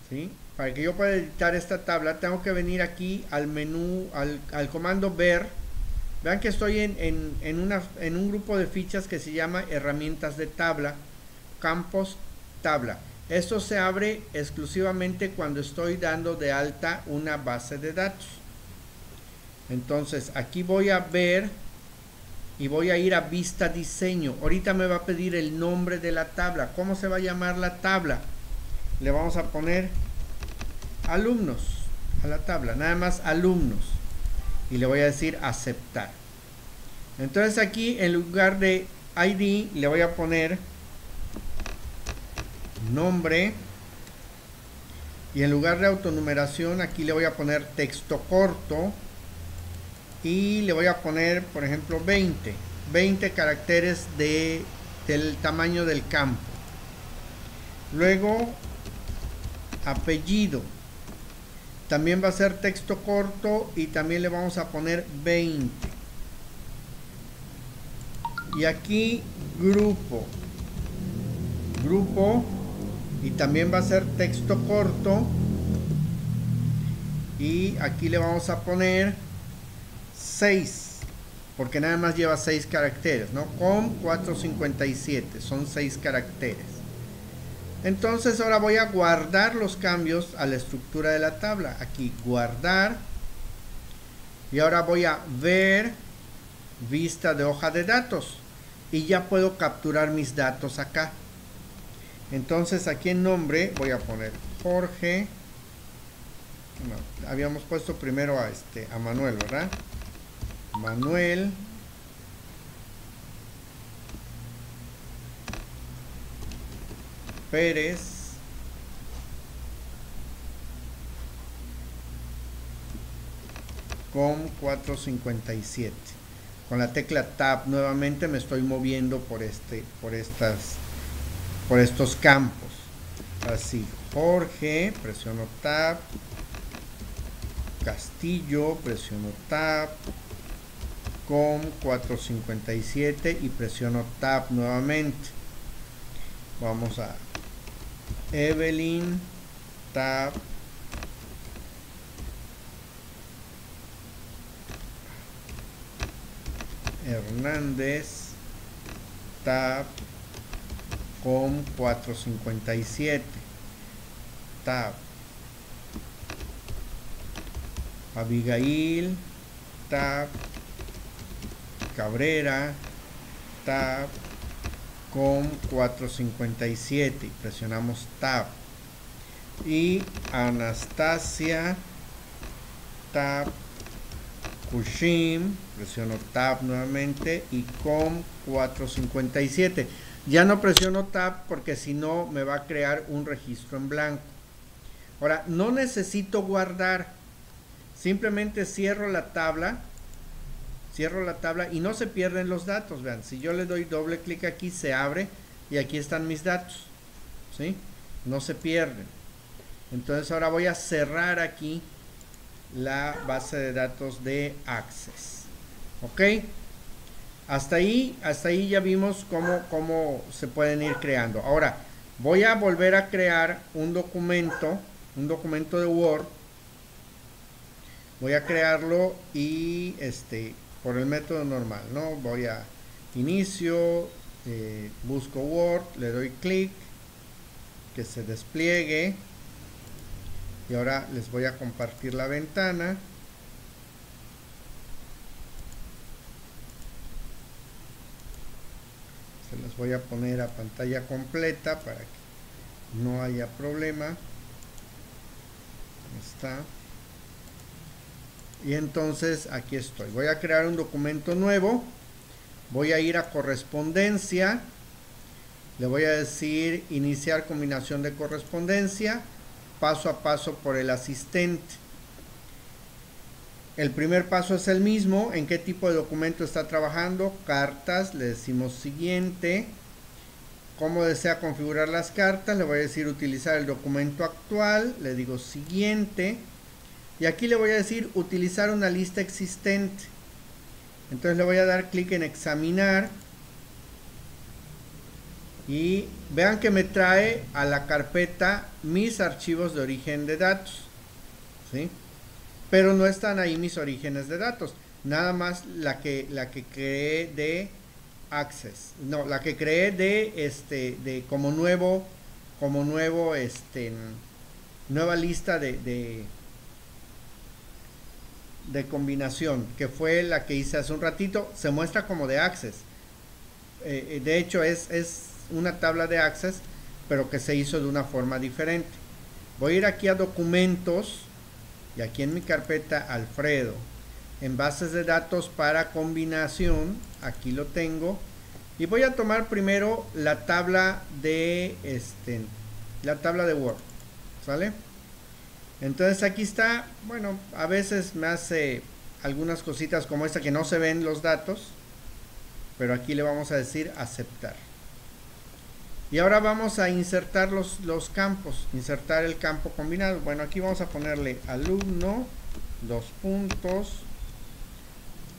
¿sí? Para que yo pueda editar esta tabla, tengo que venir aquí al menú, al comando ver Vean que estoy en un grupo de fichas que se llama herramientas de tabla, campos tabla. Esto se abre exclusivamente cuando estoy dando de alta una base de datos. Entonces aquí voy a ver y voy a ir a vista diseño. Ahorita me va a pedir el nombre de la tabla. ¿Cómo se va a llamar la tabla? Le vamos a poner alumnos a la tabla, nada más alumnos, y le voy a decir aceptar. Entonces aquí en lugar de ID le voy a poner nombre, y en lugar de autonumeración aquí le voy a poner texto corto y le voy a poner, por ejemplo, 20 caracteres del tamaño del campo. Luego apellido, también va a ser texto corto y también le vamos a poner 20. Y aquí grupo y también va a ser texto corto y aquí le vamos a poner 6 porque nada más lleva 6 caracteres, ¿no? Com 457 son 6 caracteres. Entonces ahora voy a guardar los cambios a la estructura de la tabla. Aquí guardar. Y ahora voy a ver vista de hoja de datos. Y ya puedo capturar mis datos acá. Entonces aquí en nombre voy a poner Jorge. No, habíamos puesto primero a Manuel, ¿verdad? Manuel. Pérez. Com 457. Con la tecla Tab nuevamente me estoy moviendo por estos campos. Así, Jorge, presiono Tab. Castillo, presiono Tab. Com 457 y presiono Tab nuevamente. Vamos a Evelyn, Tab, Hernández, Tab, Com 457, Tab, Abigail, Tab, Cabrera, Tab, Com 457 y presionamos Tab. Y Anastasia, Tab, Kushim, presiono Tab nuevamente y Com 457. Ya no presiono Tab porque si no me va a crear un registro en blanco. Ahora, no necesito guardar, simplemente cierro la tabla y no se pierden los datos. Vean, si yo le doy doble clic aquí se abre y aquí están mis datos, ¿sí? No se pierden. Entonces ahora voy a cerrar aquí la base de datos de Access. ¿Ok? Hasta ahí ya vimos cómo se pueden ir creando. Ahora voy a volver a crear un documento de Word. Voy a crearlo y por el método normal, ¿no? Voy a inicio, busco Word, le doy clic, que se despliegue y ahora les voy a compartir la ventana. Se las voy a poner a pantalla completa para que no haya problema. Ahí está. Y entonces aquí estoy. Voy a crear un documento nuevo. Voy a ir a correspondencia. Le voy a decir iniciar combinación de correspondencia. Paso a paso por el asistente. El primer paso es el mismo. ¿En qué tipo de documento está trabajando? Cartas. Le decimos siguiente. ¿Cómo desea configurar las cartas? Le voy a decir utilizar el documento actual. Le digo siguiente. Y aquí le voy a decir utilizar una lista existente. Entonces le voy a dar clic en examinar. Y vean que me trae a la carpeta mis archivos de origen de datos, ¿sí? Pero no están ahí mis orígenes de datos. nada más la que creé de Access, no, la que creé de como nuevo nueva lista de combinación, que fue la que hice hace un ratito. Se muestra como de Access. De hecho es una tabla de Access, pero que se hizo de una forma diferente. Voy a ir aquí a documentos y aquí en mi carpeta Alfredo, en bases de datos para combinación, aquí lo tengo, y voy a tomar primero la tabla de Word, ¿sale? Entonces aquí está. Bueno, a veces me hace algunas cositas como esta que no se ven los datos, pero aquí le vamos a decir aceptar. Y ahora vamos a insertar los campos, insertar el campo combinado. Bueno, aquí vamos a ponerle alumno, dos puntos,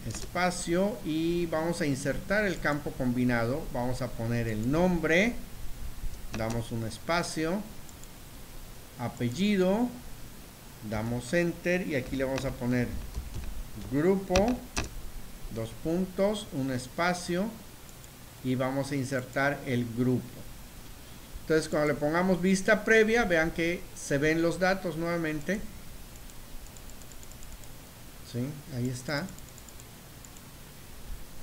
espacio, y vamos a insertar el campo combinado. Vamos a poner el nombre, damos un espacio, apellido, damos enter, y aquí le vamos a poner grupo, dos puntos, un espacio, y vamos a insertar el grupo. Entonces cuando le pongamos vista previa, vean que se ven los datos nuevamente. ¿Sí? Ahí está.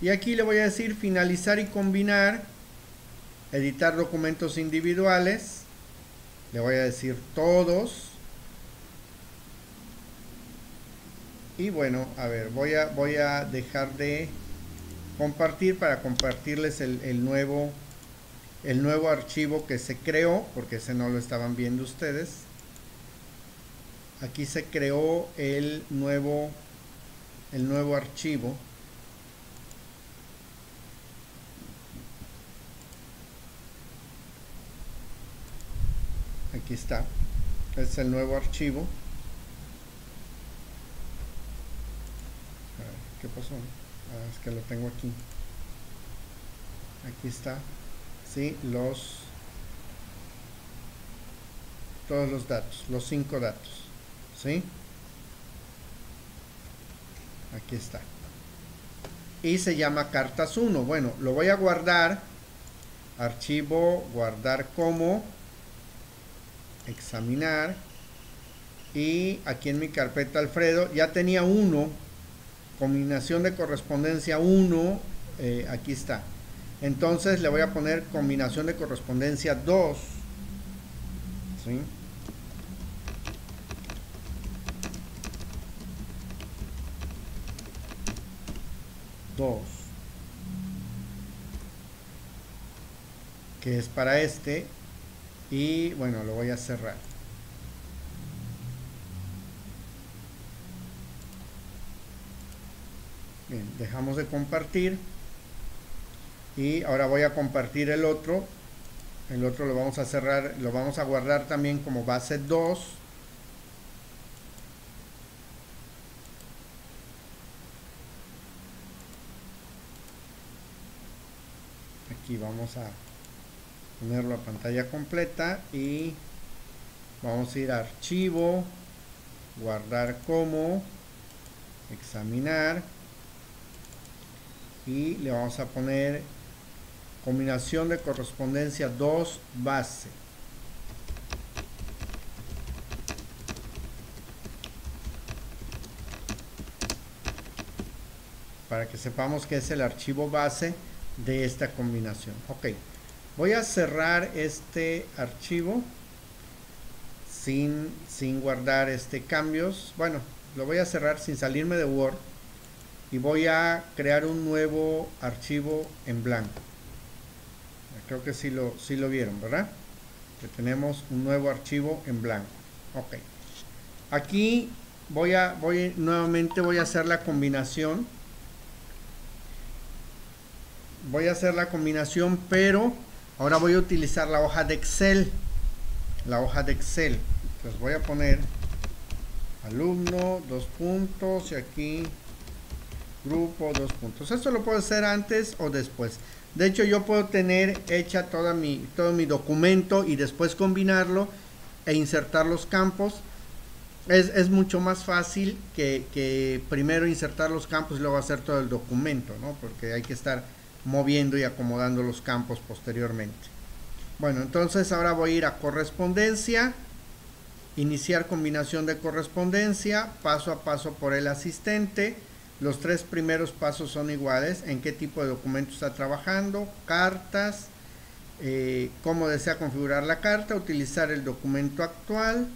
Y aquí le voy a decir finalizar y combinar, editar documentos individuales. Le voy a decir todos. Y bueno, a ver, voy a dejar de compartir para compartirles el nuevo archivo que se creó, porque ese no lo estaban viendo ustedes. Aquí se creó el nuevo archivo. Aquí está. Es el nuevo archivo. ¿Qué pasó? Es que lo tengo aquí. Aquí está. Sí, todos los datos, los 5 datos. ¿Sí? Aquí está. Y se llama cartas 1. Bueno, lo voy a guardar. Archivo, guardar como, examinar. Y aquí en mi carpeta Alfredo ya tenía 1. Combinación de correspondencia 1. Aquí está. Entonces le voy a poner combinación de correspondencia 2. ¿Sí? Que es para este. Y bueno, lo voy a cerrar. Bien, dejamos de compartir. Y ahora voy a compartir el otro. El otro lo vamos a cerrar, lo vamos a guardar también como base 2. Aquí vamos a ponerlo a pantalla completa y vamos a ir a archivo, guardar como, examinar, y le vamos a poner combinación de correspondencia 2 base. Para que sepamos que es el archivo base de esta combinación. Ok, voy a cerrar este archivo sin guardar cambios. Bueno, lo voy a cerrar sin salirme de Word y voy a crear un nuevo archivo en blanco. Creo que sí lo vieron, ¿verdad? Que tenemos un nuevo archivo en blanco. Ok. Aquí nuevamente voy a hacer la combinación. Voy a hacer la combinación, pero ahora voy a utilizar la hoja de Excel. La hoja de Excel. Entonces voy a poner alumno, 2 puntos, y aquí grupo, 2 puntos. Esto lo puedo hacer antes o después. De hecho, yo puedo tener hecha todo mi documento y después combinarlo e insertar los campos. es mucho más fácil que primero insertar los campos y luego hacer todo el documento, ¿no? Porque hay que estar moviendo y acomodando los campos posteriormente. Bueno, entonces ahora voy a ir a correspondencia, iniciar combinación de correspondencia, paso a paso por el asistente. Los 3 primeros pasos son iguales: en qué tipo de documento está trabajando, cartas, cómo desea configurar la carta, utilizar el documento actual,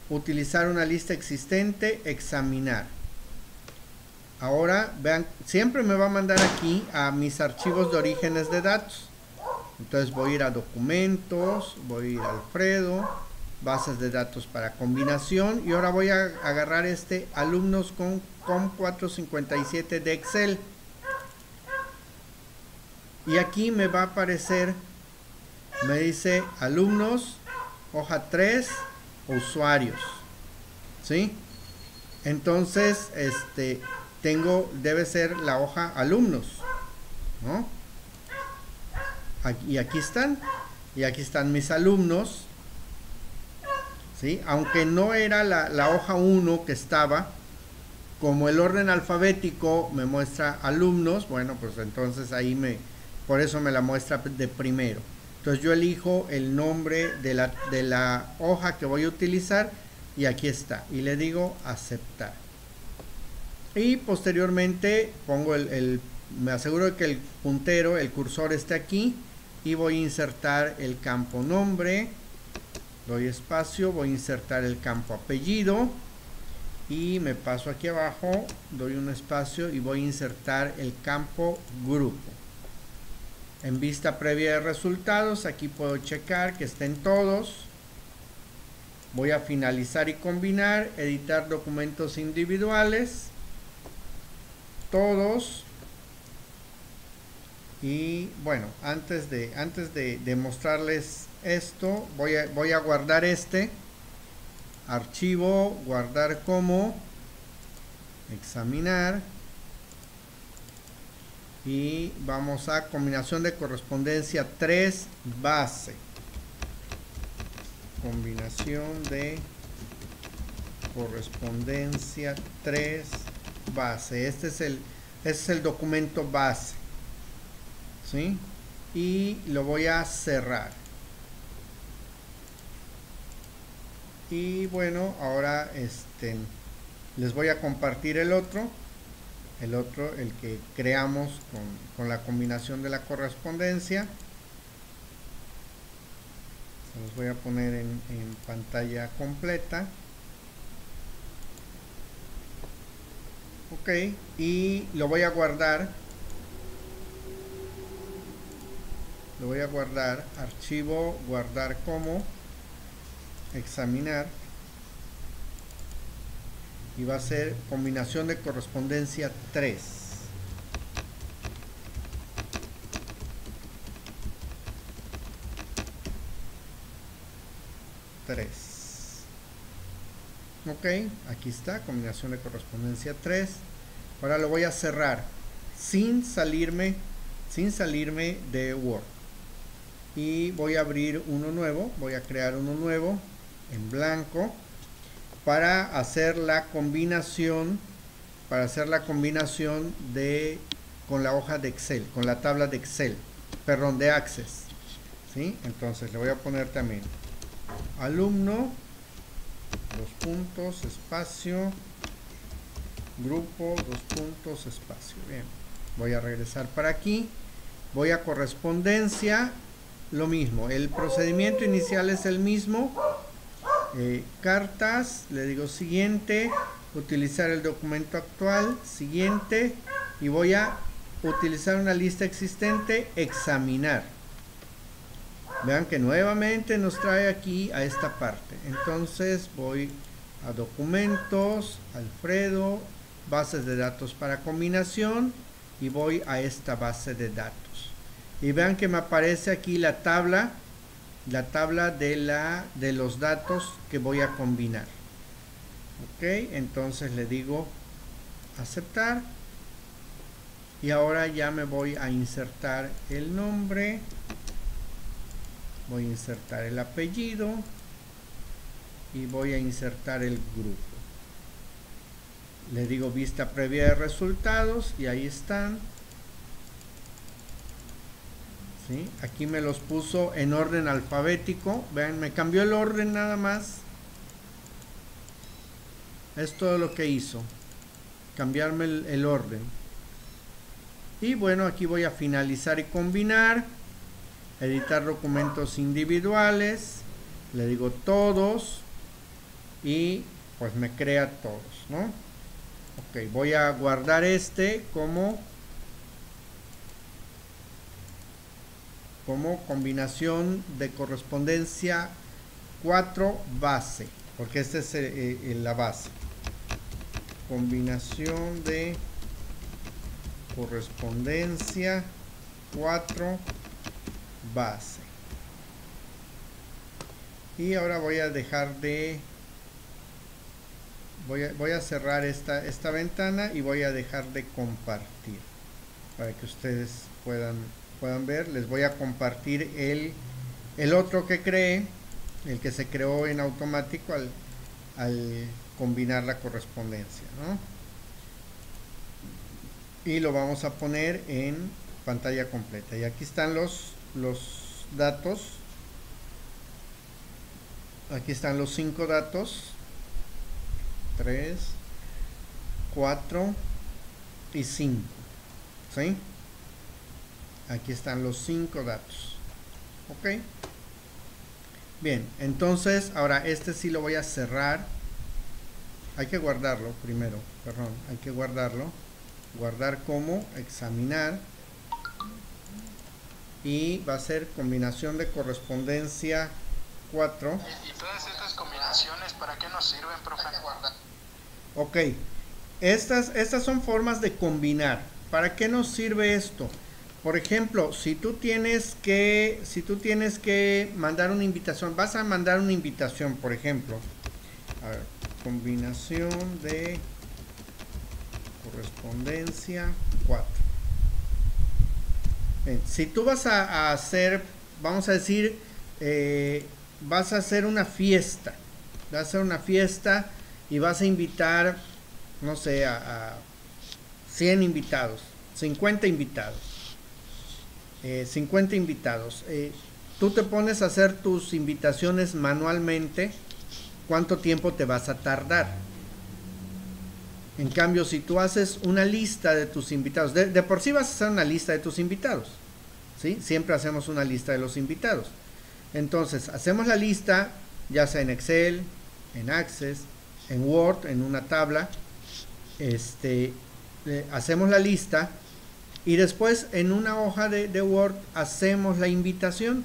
utilizar una lista existente, examinar. Ahora vean, siempre me va a mandar aquí a mis archivos de orígenes de datos. Entonces voy a ir a documentos, voy a ir a Alfredo, bases de datos para combinación, y ahora voy a agarrar este alumnos con COM457 de Excel, y aquí me va a aparecer, me dice alumnos, hoja 3, usuarios, ¿sí? Entonces debe ser la hoja alumnos, ¿no? Y aquí están mis alumnos, ¿sí? Aunque no era la hoja 1 que estaba, como el orden alfabético me muestra alumnos, bueno, pues entonces ahí por eso me la muestra de primero. Entonces yo elijo el nombre de la hoja que voy a utilizar, y aquí está, y le digo aceptar. Y posteriormente pongo me aseguro de que el puntero, el cursor esté aquí, y voy a insertar el campo nombre, doy espacio, voy a insertar el campo apellido, y me paso aquí abajo, doy un espacio y voy a insertar el campo grupo. En vista previa de resultados, aquí puedo checar que estén todos. Voy a finalizar y combinar, editar documentos individuales, todos. Y bueno, antes de mostrarles esto, voy a guardar archivo, guardar como, examinar, y vamos a combinación de correspondencia 3 base, combinación de correspondencia 3 base. Este es el documento base, ¿sí? Y lo voy a cerrar. Y bueno, ahora les voy a compartir el otro, el que creamos con la combinación de la correspondencia. Se los voy a poner en pantalla completa. Ok, y lo voy a guardar. Archivo, guardar como, examinar, y va a ser combinación de correspondencia 3. Ok, aquí está, combinación de correspondencia 3. Ahora lo voy a cerrar sin salirme de Word, y voy a abrir uno nuevo, voy a crear uno nuevo en blanco para hacer la combinación con la hoja de Excel, con la tabla de Excel, perdón, de Access, ¿sí? Entonces le voy a poner también alumno, 2 puntos, espacio, grupo, 2 puntos, espacio. Bien, voy a regresar para aquí, voy a correspondencia, lo mismo, el procedimiento inicial es el mismo. Cartas, le digo siguiente, utilizar el documento actual, siguiente, y voy a utilizar una lista existente, examinar. Vean que nuevamente nos trae aquí a esta parte. Entonces voy a documentos, Alfredo, bases de datos para combinación, y voy a esta base de datos, y vean que me aparece aquí la tabla de los datos que voy a combinar. Ok, entonces le digo aceptar, y ahora ya me voy a insertar el nombre, voy a insertar el apellido, y voy a insertar el grupo. Le digo vista previa de resultados y ahí están. ¿Sí? Aquí me los puso en orden alfabético. Vean, me cambió el orden nada más. Es todo lo que hizo, cambiarme el orden. Y bueno, aquí voy a finalizar y combinar, editar documentos individuales, le digo todos y pues me crea todos, ¿no? Ok, voy a guardar este como combinación de correspondencia 4 base, porque esta es la base. Combinación de correspondencia 4 base. Y ahora voy a dejar de voy a cerrar esta ventana y voy a dejar de compartir para que ustedes puedan ver. Les voy a compartir el otro que creé, el que se creó en automático al combinar la correspondencia, ¿no? Y lo vamos a poner en pantalla completa. Y aquí están los datos. Aquí están los 5 datos. 3, 4 y 5. ¿Sí? Aquí están los 5 datos. Ok. Bien, entonces ahora este sí lo voy a cerrar. Hay que guardarlo primero, perdón, hay que guardarlo. Guardar como, examinar. Y va a ser combinación de correspondencia 4. ¿Y todas estas combinaciones para qué nos sirven, profe? Ok, estas son formas de combinar. ¿Para qué nos sirve esto? Por ejemplo, si tú tienes que mandar una invitación, vas a mandar una invitación, por ejemplo, a ver, combinación de correspondencia 4. Bien, si tú vas a hacer, vamos a decir, vas a hacer una fiesta, y vas a invitar, no sé, a 100 invitados, 50 invitados. 50 invitados. Tú te pones a hacer tus invitaciones manualmente, ¿cuánto tiempo te vas a tardar? En cambio, si tú haces una lista de tus invitados, de por sí vas a hacer una lista de tus invitados, ¿sí? Siempre hacemos una lista de los invitados. Entonces, hacemos la lista, ya sea en Excel, en Access, en Word, en una tabla, hacemos la lista. Y después en una hoja de Word hacemos la invitación,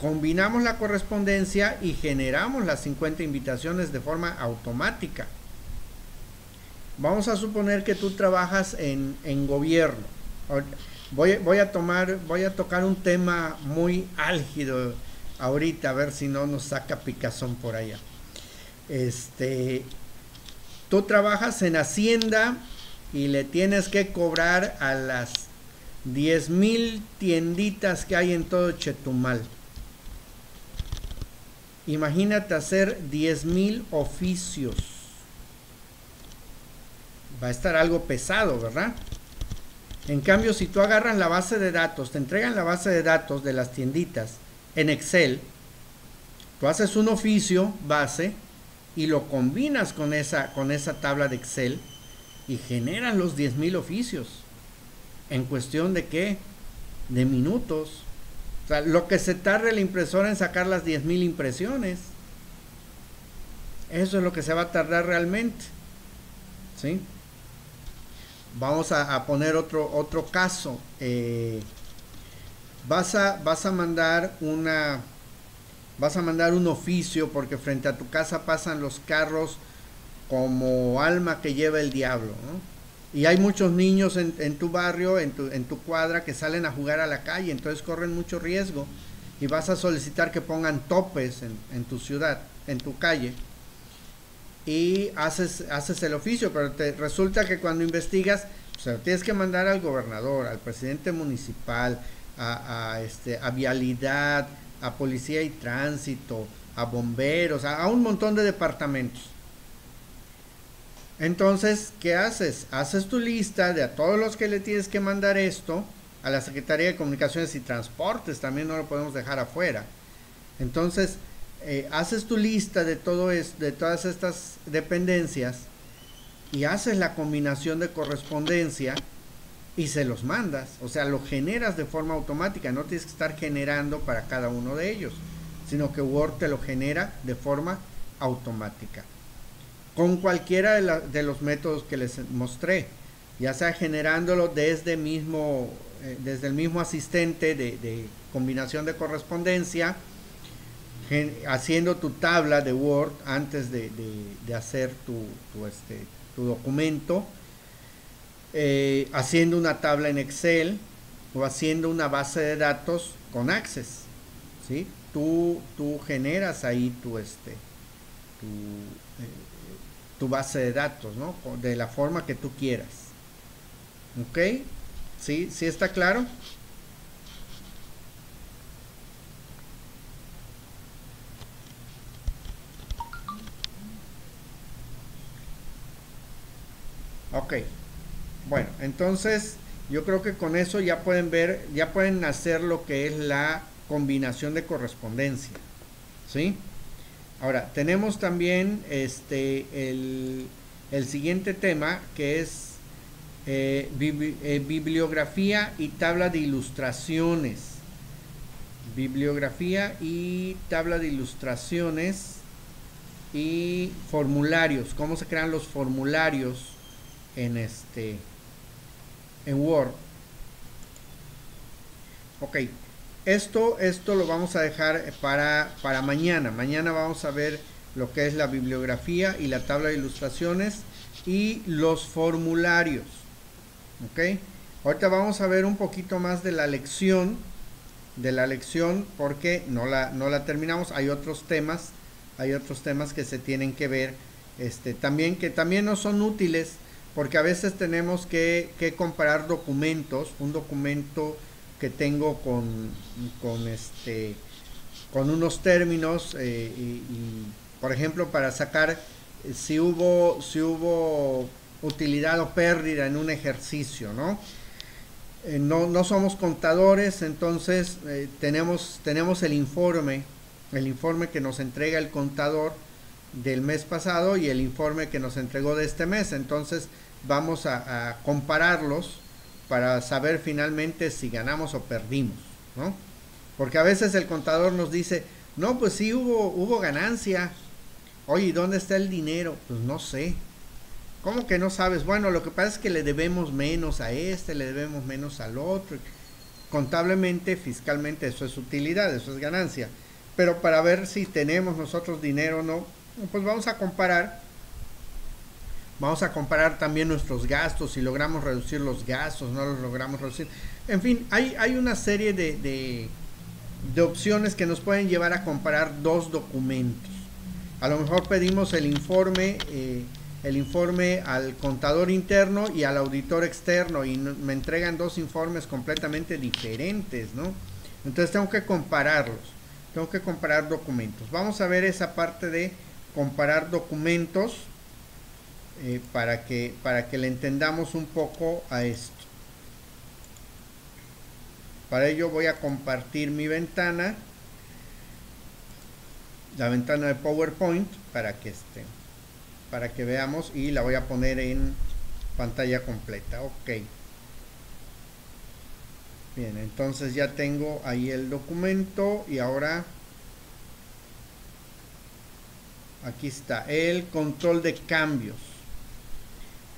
combinamos la correspondencia y generamos las 50 invitaciones de forma automática. Vamos a suponer que tú trabajas en gobierno. Voy a tocar un tema muy álgido ahorita, a ver si no nos saca picazón por allá. Tú trabajas en Hacienda y le tienes que cobrar a las 10,000 tienditas que hay en todo Chetumal. Imagínate hacer 10,000 oficios. Va a estar algo pesado, ¿verdad? En cambio, si tú agarras la base de datos, te entregan la base de datos de las tienditas en Excel, tú haces un oficio base y lo combinas con esa tabla de Excel y generan los 10,000 oficios en cuestión de ¿qué? De minutos. O sea, lo que se tarde la impresora en sacar las 10,000 impresiones, eso es lo que se va a tardar realmente, ¿sí? Vamos a poner otro caso. Vas a mandar un oficio porque frente a tu casa pasan los carros como alma que lleva el diablo, ¿no? Y hay muchos niños en tu barrio, en tu cuadra, que salen a jugar a la calle, entonces corren mucho riesgo y vas a solicitar que pongan topes en tu ciudad, en tu calle, y haces el oficio, pero resulta que cuando investigas, o sea, tienes que mandar al gobernador, al presidente municipal, a vialidad, a policía y tránsito, a bomberos, a un montón de departamentos. Entonces, ¿qué haces? Haces tu lista de a todos los que le tienes que mandar esto, a la Secretaría de Comunicaciones y Transportes, también no lo podemos dejar afuera. Entonces, haces tu lista de todo de todas estas dependencias y haces la combinación de correspondencia y se los mandas. O sea, lo generas de forma automática, no tienes que estar generando para cada uno de ellos, sino que Word te lo genera de forma automática. Con cualquiera de los métodos que les mostré, ya sea generándolo desde el mismo asistente de combinación de correspondencia, haciendo tu tabla de Word antes de hacer tu documento, haciendo una tabla en Excel o haciendo una base de datos con Access, ¿sí? Tú generas ahí tu base de datos, ¿no? De la forma que tú quieras. ¿Ok? ¿Sí? ¿Sí está claro? Ok. Bueno, entonces yo creo que con eso ya pueden ver, ya pueden hacer lo que es la combinación de correspondencia. ¿Sí? Ahora, tenemos también el siguiente tema, que es bibliografía y tabla de ilustraciones. Bibliografía y tabla de ilustraciones y formularios. ¿Cómo se crean los formularios en Word? Ok. Esto lo vamos a dejar para mañana. Mañana vamos a ver lo que es la bibliografía y la tabla de ilustraciones y los formularios. ¿Ok? Ahorita vamos a ver un poquito más de la lección. Porque no la terminamos. Hay otros temas que se tienen que ver. Que también no son útiles, porque a veces tenemos que comparar documentos. Un documento que tengo con unos términos y por ejemplo, para sacar si hubo utilidad o pérdida en un ejercicio, ¿no? No somos contadores, entonces tenemos el informe que nos entrega el contador del mes pasado y el informe que nos entregó de este mes. Entonces vamos a compararlos para saber finalmente si ganamos o perdimos, ¿no? Porque a veces el contador nos dice, no, pues sí hubo ganancia. Oye, ¿dónde está el dinero? Pues no sé. ¿Cómo que no sabes? Bueno, lo que pasa es que le debemos menos a le debemos menos al otro. Contablemente, fiscalmente, eso es utilidad, eso es ganancia. Pero para ver si tenemos nosotros dinero o no, pues vamos a comparar. Vamos a comparar también nuestros gastos, si logramos reducir los gastos, no los logramos reducir. En fin, hay una serie de opciones que nos pueden llevar a comparar dos documentos. A lo mejor pedimos el informe al contador interno y al auditor externo y me entregan dos informes completamente diferentes, ¿no? Entonces tengo que compararlos, tengo que comparar documentos. Vamos a ver esa parte de comparar documentos para que le entendamos un poco a esto. Para ello voy a compartir mi ventana, la ventana de PowerPoint, para que veamos, y la voy a poner en pantalla completa. Ok. Bien, entonces ya tengo ahí el documento y ahora aquí está el control de cambios.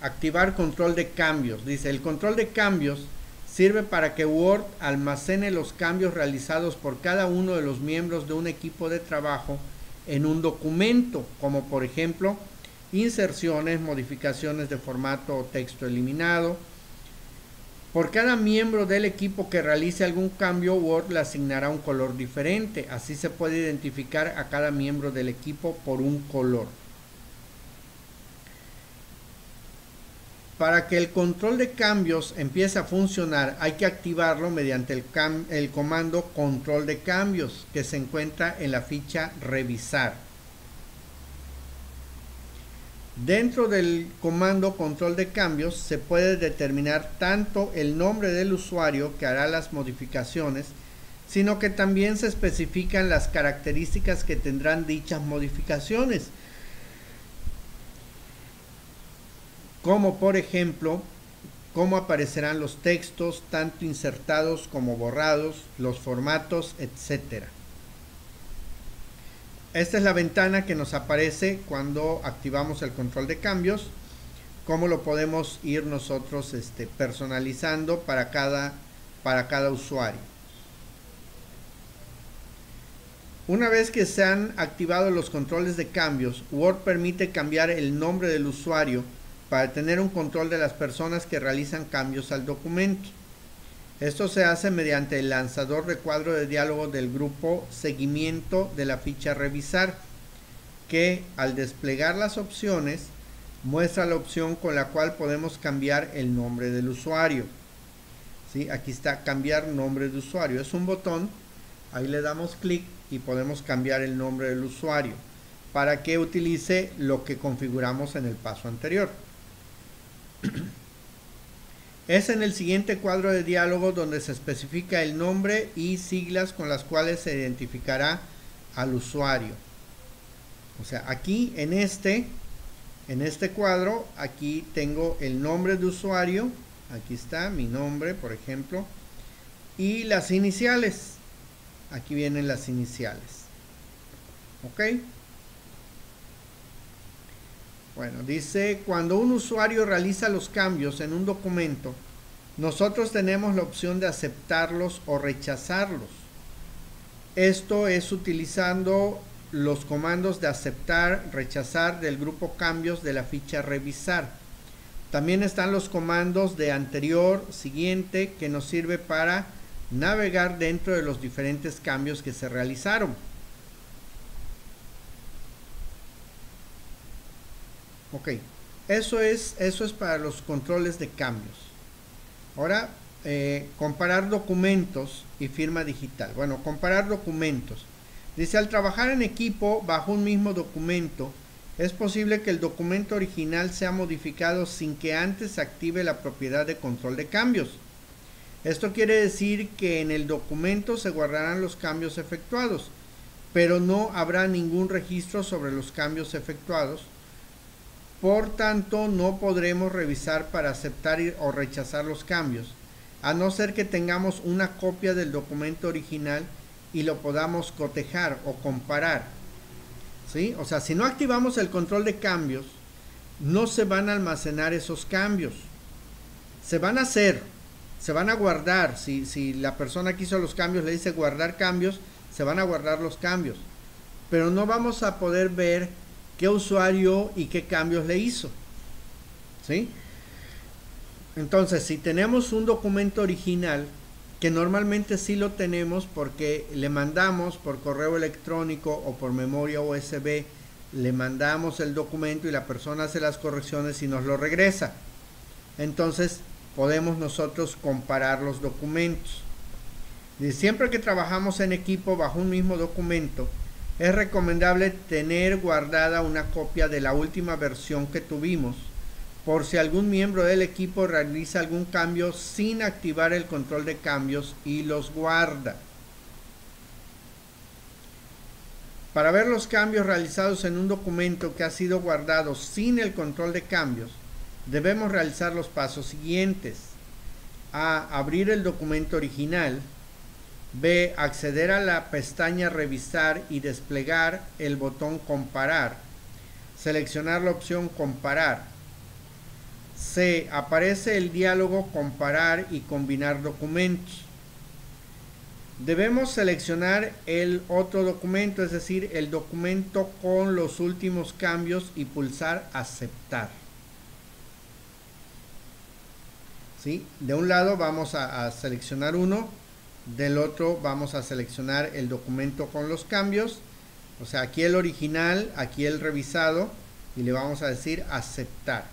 Activar control de cambios. Dice, el control de cambios sirve para que Word almacene los cambios realizados por cada uno de los miembros de un equipo de trabajo en un documento, como por ejemplo inserciones, modificaciones de formato o texto eliminado. Por cada miembro del equipo que realice algún cambio, Word le asignará un color diferente. Así se puede identificar a cada miembro del equipo por un color. Para que el control de cambios empiece a funcionar, hay que activarlo mediante el comando control de cambios, que se encuentra en la ficha revisar. Dentro del comando control de cambios se puede determinar tanto el nombre del usuario que hará las modificaciones, sino que también se especifican las características que tendrán dichas modificaciones, como por ejemplo, cómo aparecerán los textos, tanto insertados como borrados, los formatos, etc. Esta es la ventana que nos aparece cuando activamos el control de cambios, cómo lo podemos ir nosotros personalizando para cada usuario. Una vez que se han activado los controles de cambios, Word permite cambiar el nombre del usuario para tener un control de las personas que realizan cambios al documento. Esto se hace mediante el lanzador de cuadro de diálogo del grupo seguimiento de la ficha revisar, que al desplegar las opciones muestra la opción con la cual podemos cambiar el nombre del usuario. ¿Sí? Aquí está cambiar nombre de usuario, es un botón, ahí le damos clic y podemos cambiar el nombre del usuario para que utilice lo que configuramos en el paso anterior. Es en el siguiente cuadro de diálogo donde se especifica el nombre y siglas con las cuales se identificará al usuario. O sea, aquí en este cuadro, aquí tengo el nombre de usuario, aquí está mi nombre, por ejemplo, y las iniciales. Aquí vienen las iniciales. ¿Ok? Bueno, dice, cuando un usuario realiza los cambios en un documento, nosotros tenemos la opción de aceptarlos o rechazarlos. Esto es utilizando los comandos de aceptar, rechazar del grupo cambios de la ficha revisar. También están los comandos de anterior, siguiente, que nos sirve para navegar dentro de los diferentes cambios que se realizaron. Ok, eso es para los controles de cambios. Ahora, comparar documentos y firma digital. Bueno, comparar documentos. Dice, al trabajar en equipo bajo un mismo documento, es posible que el documento original sea modificado sin que antes se active la propiedad de control de cambios. Esto quiere decir que en el documento se guardarán los cambios efectuados, pero no habrá ningún registro sobre los cambios efectuados. Por tanto, no podremos revisar para aceptar o rechazar los cambios, a no ser que tengamos una copia del documento original y lo podamos cotejar o comparar. ¿Sí? O sea, si no activamos el control de cambios, no se van a almacenar esos cambios. Se van a hacer, se van a guardar. Si la persona que hizo los cambios le dice guardar cambios, se van a guardar los cambios. Pero no vamos a poder ver qué usuario y qué cambios le hizo. ¿Sí? Entonces, si tenemos un documento original, que normalmente sí lo tenemos porque le mandamos por correo electrónico o por memoria USB, le mandamos el documento y la persona hace las correcciones y nos lo regresa. Entonces, podemos nosotros comparar los documentos. Y siempre que trabajamos en equipo bajo un mismo documento, es recomendable tener guardada una copia de la última versión que tuvimos, por si algún miembro del equipo realiza algún cambio sin activar el control de cambios y los guarda. Para ver los cambios realizados en un documento que ha sido guardado sin el control de cambios, debemos realizar los pasos siguientes. A. Abrir el documento original. B. Acceder a la pestaña revisar y desplegar el botón comparar. Seleccionar la opción comparar. C. Aparece el diálogo comparar y combinar documentos. Debemos seleccionar el otro documento, es decir, el documento con los últimos cambios y pulsar aceptar. ¿Sí? De un lado vamos a seleccionar uno, del otro vamos a seleccionar el documento con los cambios, o sea, aquí el original, aquí el revisado, y le vamos a decir aceptar.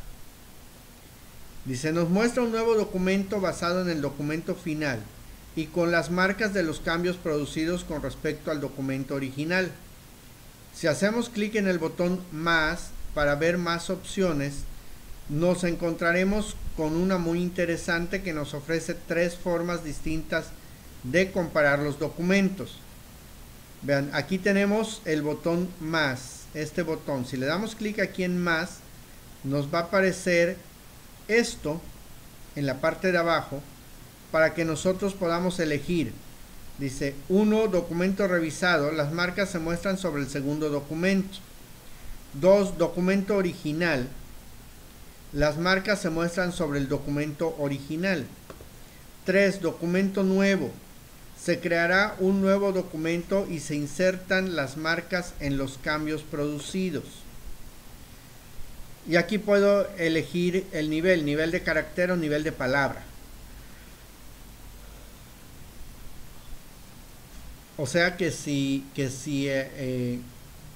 Dice, nos muestra un nuevo documento basado en el documento final y con las marcas de los cambios producidos con respecto al documento original. Si hacemos clic en el botón más para ver más opciones, nos encontraremos con una muy interesante que nos ofrece 3 formas distintas de comparar los documentos. Vean, aquí tenemos el botón más, este botón. Si le damos clic aquí en más, nos va a aparecer esto en la parte de abajo para que nosotros podamos elegir. Dice 1, documento revisado, las marcas se muestran sobre el segundo documento. 2, documento original, las marcas se muestran sobre el documento original. 3, documento nuevo, se creará un nuevo documento y se insertan las marcas en los cambios producidos. Y aquí puedo elegir el nivel de carácter o nivel de palabra. O sea que si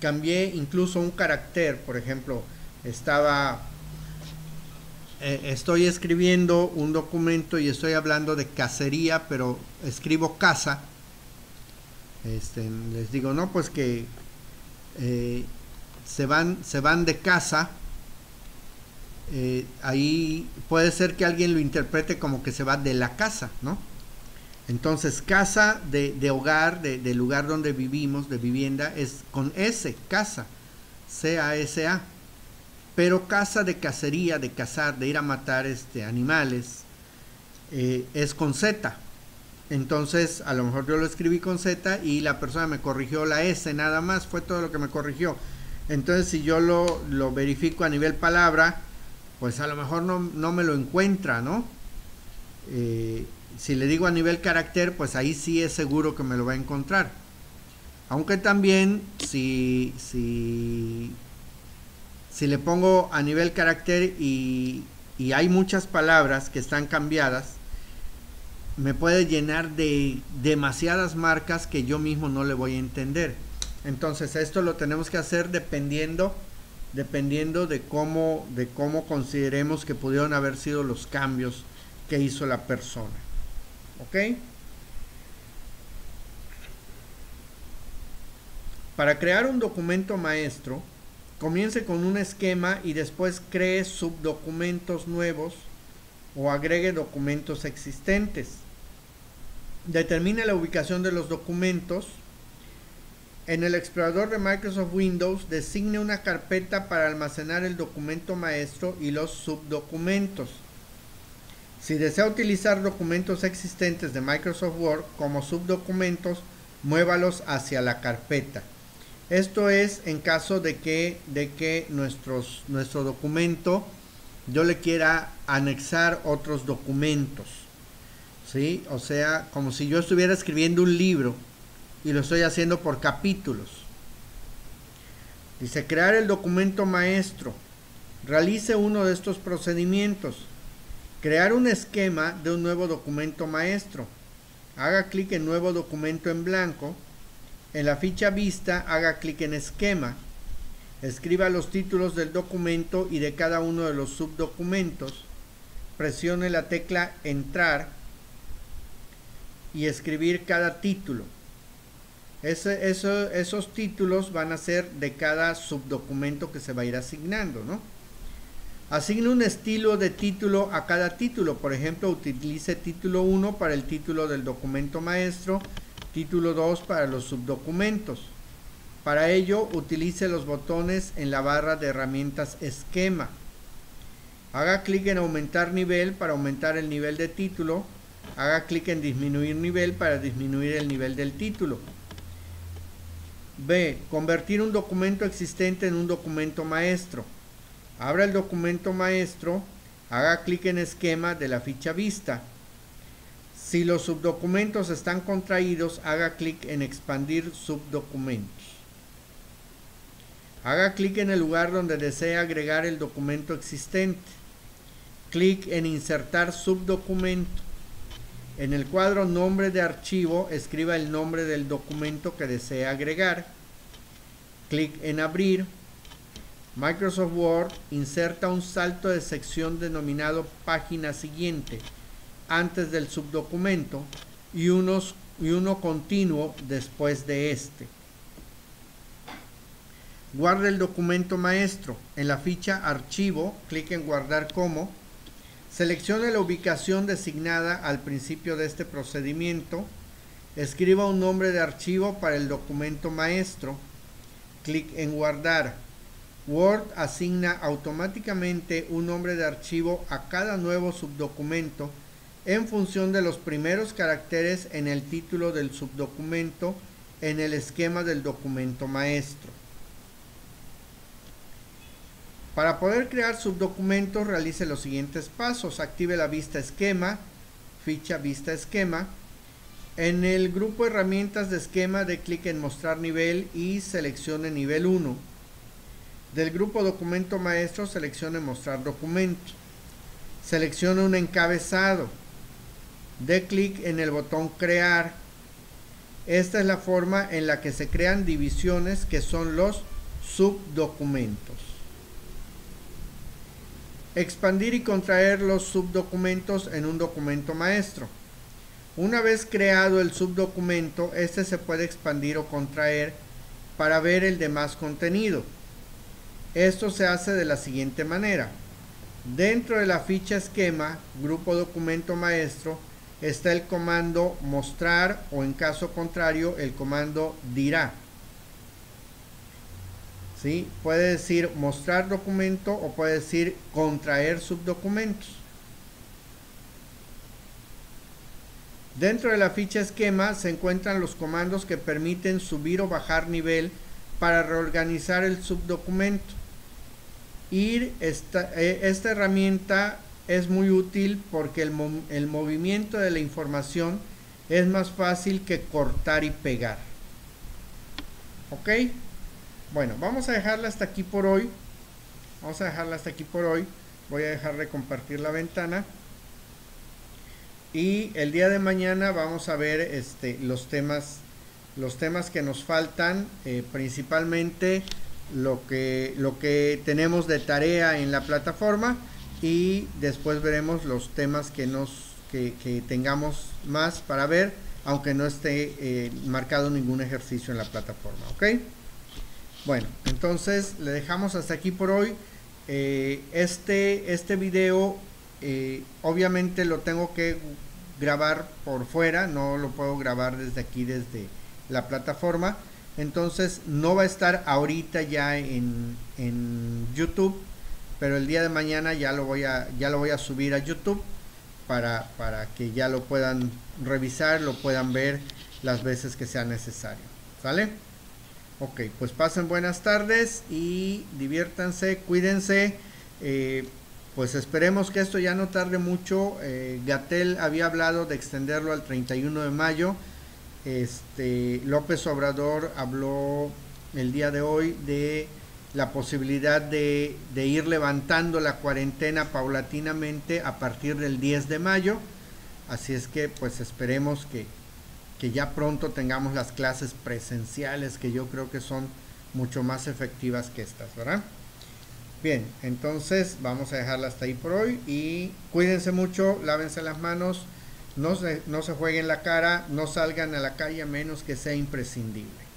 cambié incluso un carácter, por ejemplo, estoy escribiendo un documento y estoy hablando de cacería, pero escribo casa. Les digo, no, pues que se van de casa. Ahí puede ser que alguien lo interprete como que se va de la casa, ¿no? Entonces, casa de hogar, de lugar donde vivimos, de vivienda, es con S, casa, C-A-S-A. Pero casa de cacería, de cazar, de ir a matar animales, es con Z. Entonces, a lo mejor yo lo escribí con Z y la persona me corrigió la S, nada más, fue todo lo que me corrigió. Entonces, si yo lo verifico a nivel palabra, pues a lo mejor no me lo encuentra, ¿no? Si le digo a nivel carácter, pues ahí sí es seguro que me lo va a encontrar. Aunque también si le pongo a nivel carácter y hay muchas palabras que están cambiadas, me puede llenar de demasiadas marcas que yo mismo no le voy a entender. Entonces esto lo tenemos que hacer dependiendo de cómo consideremos que pudieron haber sido los cambios que hizo la persona. ¿Ok? Para crear un documento maestro, comience con un esquema y después cree subdocumentos nuevos o agregue documentos existentes. Determine la ubicación de los documentos. En el explorador de Microsoft Windows, designe una carpeta para almacenar el documento maestro y los subdocumentos. Si desea utilizar documentos existentes de Microsoft Word como subdocumentos, muévalos hacia la carpeta. Esto es en caso de que nuestro documento yo le quiera anexar otros documentos, ¿sí? O sea, como si yo estuviera escribiendo un libro y lo estoy haciendo por capítulos. Dice, crear el documento maestro. Realice uno de estos procedimientos. Crear un esquema de un nuevo documento maestro. Haga clic en nuevo documento en blanco. En la ficha vista, haga clic en esquema. Escriba los títulos del documento y de cada uno de los subdocumentos. Presione la tecla entrar y escribir cada título. Esos títulos van a ser de cada subdocumento que se va a ir asignando, ¿no? Asigne un estilo de título a cada título. Por ejemplo, utilice título 1 para el título del documento maestro, título 2 para los subdocumentos. Para ello, utilice los botones en la barra de herramientas esquema. Haga clic en aumentar nivel para aumentar el nivel de título. Haga clic en disminuir nivel para disminuir el nivel del título. B. Convertir un documento existente en un documento maestro. Abra el documento maestro, haga clic en esquema de la ficha vista. Si los subdocumentos están contraídos, haga clic en expandir subdocumentos. Haga clic en el lugar donde desea agregar el documento existente. Clic en insertar subdocumento. En el cuadro nombre de archivo, escriba el nombre del documento que desea agregar. Clic en abrir. Microsoft Word inserta un salto de sección denominado página siguiente antes del subdocumento y uno continuo después de este. Guarda el documento maestro. En la ficha Archivo, clic en Guardar como. Seleccione la ubicación designada al principio de este procedimiento. Escriba un nombre de archivo para el documento maestro. Clic en Guardar. Word asigna automáticamente un nombre de archivo a cada nuevo subdocumento en función de los primeros caracteres en el título del subdocumento en el esquema del documento maestro. Para poder crear subdocumentos, realice los siguientes pasos. Active la vista esquema, ficha vista esquema. En el grupo herramientas de esquema, dé clic en mostrar nivel y seleccione nivel 1. Del grupo documento maestro, seleccione mostrar documento. Seleccione un encabezado. Dé clic en el botón crear. Esta es la forma en la que se crean divisiones que son los subdocumentos. Expandir y contraer los subdocumentos en un documento maestro. Una vez creado el subdocumento, este se puede expandir o contraer para ver el demás contenido. Esto se hace de la siguiente manera. Dentro de la ficha esquema, grupo documento maestro, está el comando mostrar o en caso contrario el comando dirá. ¿Sí? Puede decir mostrar documento o puede decir contraer subdocumentos. Dentro de la ficha esquema se encuentran los comandos que permiten subir o bajar nivel para reorganizar el subdocumento. Esta herramienta es muy útil porque el movimiento de la información es más fácil que cortar y pegar. ¿Ok? Bueno, vamos a dejarla hasta aquí por hoy. Voy a dejar de compartir la ventana. Y el día de mañana vamos a ver los temas que nos faltan, principalmente lo que tenemos de tarea en la plataforma, y después veremos los temas que tengamos más para ver, aunque no esté marcado ningún ejercicio en la plataforma. ¿Ok? Bueno, entonces le dejamos hasta aquí por hoy. Este video obviamente lo tengo que grabar por fuera, no lo puedo grabar desde aquí, desde la plataforma. Entonces no va a estar ahorita ya en YouTube, pero el día de mañana ya lo voy a subir a YouTube para que ya lo puedan revisar, lo puedan ver las veces que sea necesario. ¿Sale? Ok, pues pasen buenas tardes y diviértanse, cuídense. Pues esperemos que esto ya no tarde mucho. Gatell había hablado de extenderlo al 31 de mayo. López Obrador habló el día de hoy de la posibilidad de ir levantando la cuarentena paulatinamente a partir del 10 de mayo. Así es que pues esperemos que ya pronto tengamos las clases presenciales, que yo creo que son mucho más efectivas que estas, ¿verdad? Bien, entonces vamos a dejarla hasta ahí por hoy y cuídense mucho, lávense las manos, no se jueguen la cara, no salgan a la calle a menos que sea imprescindible.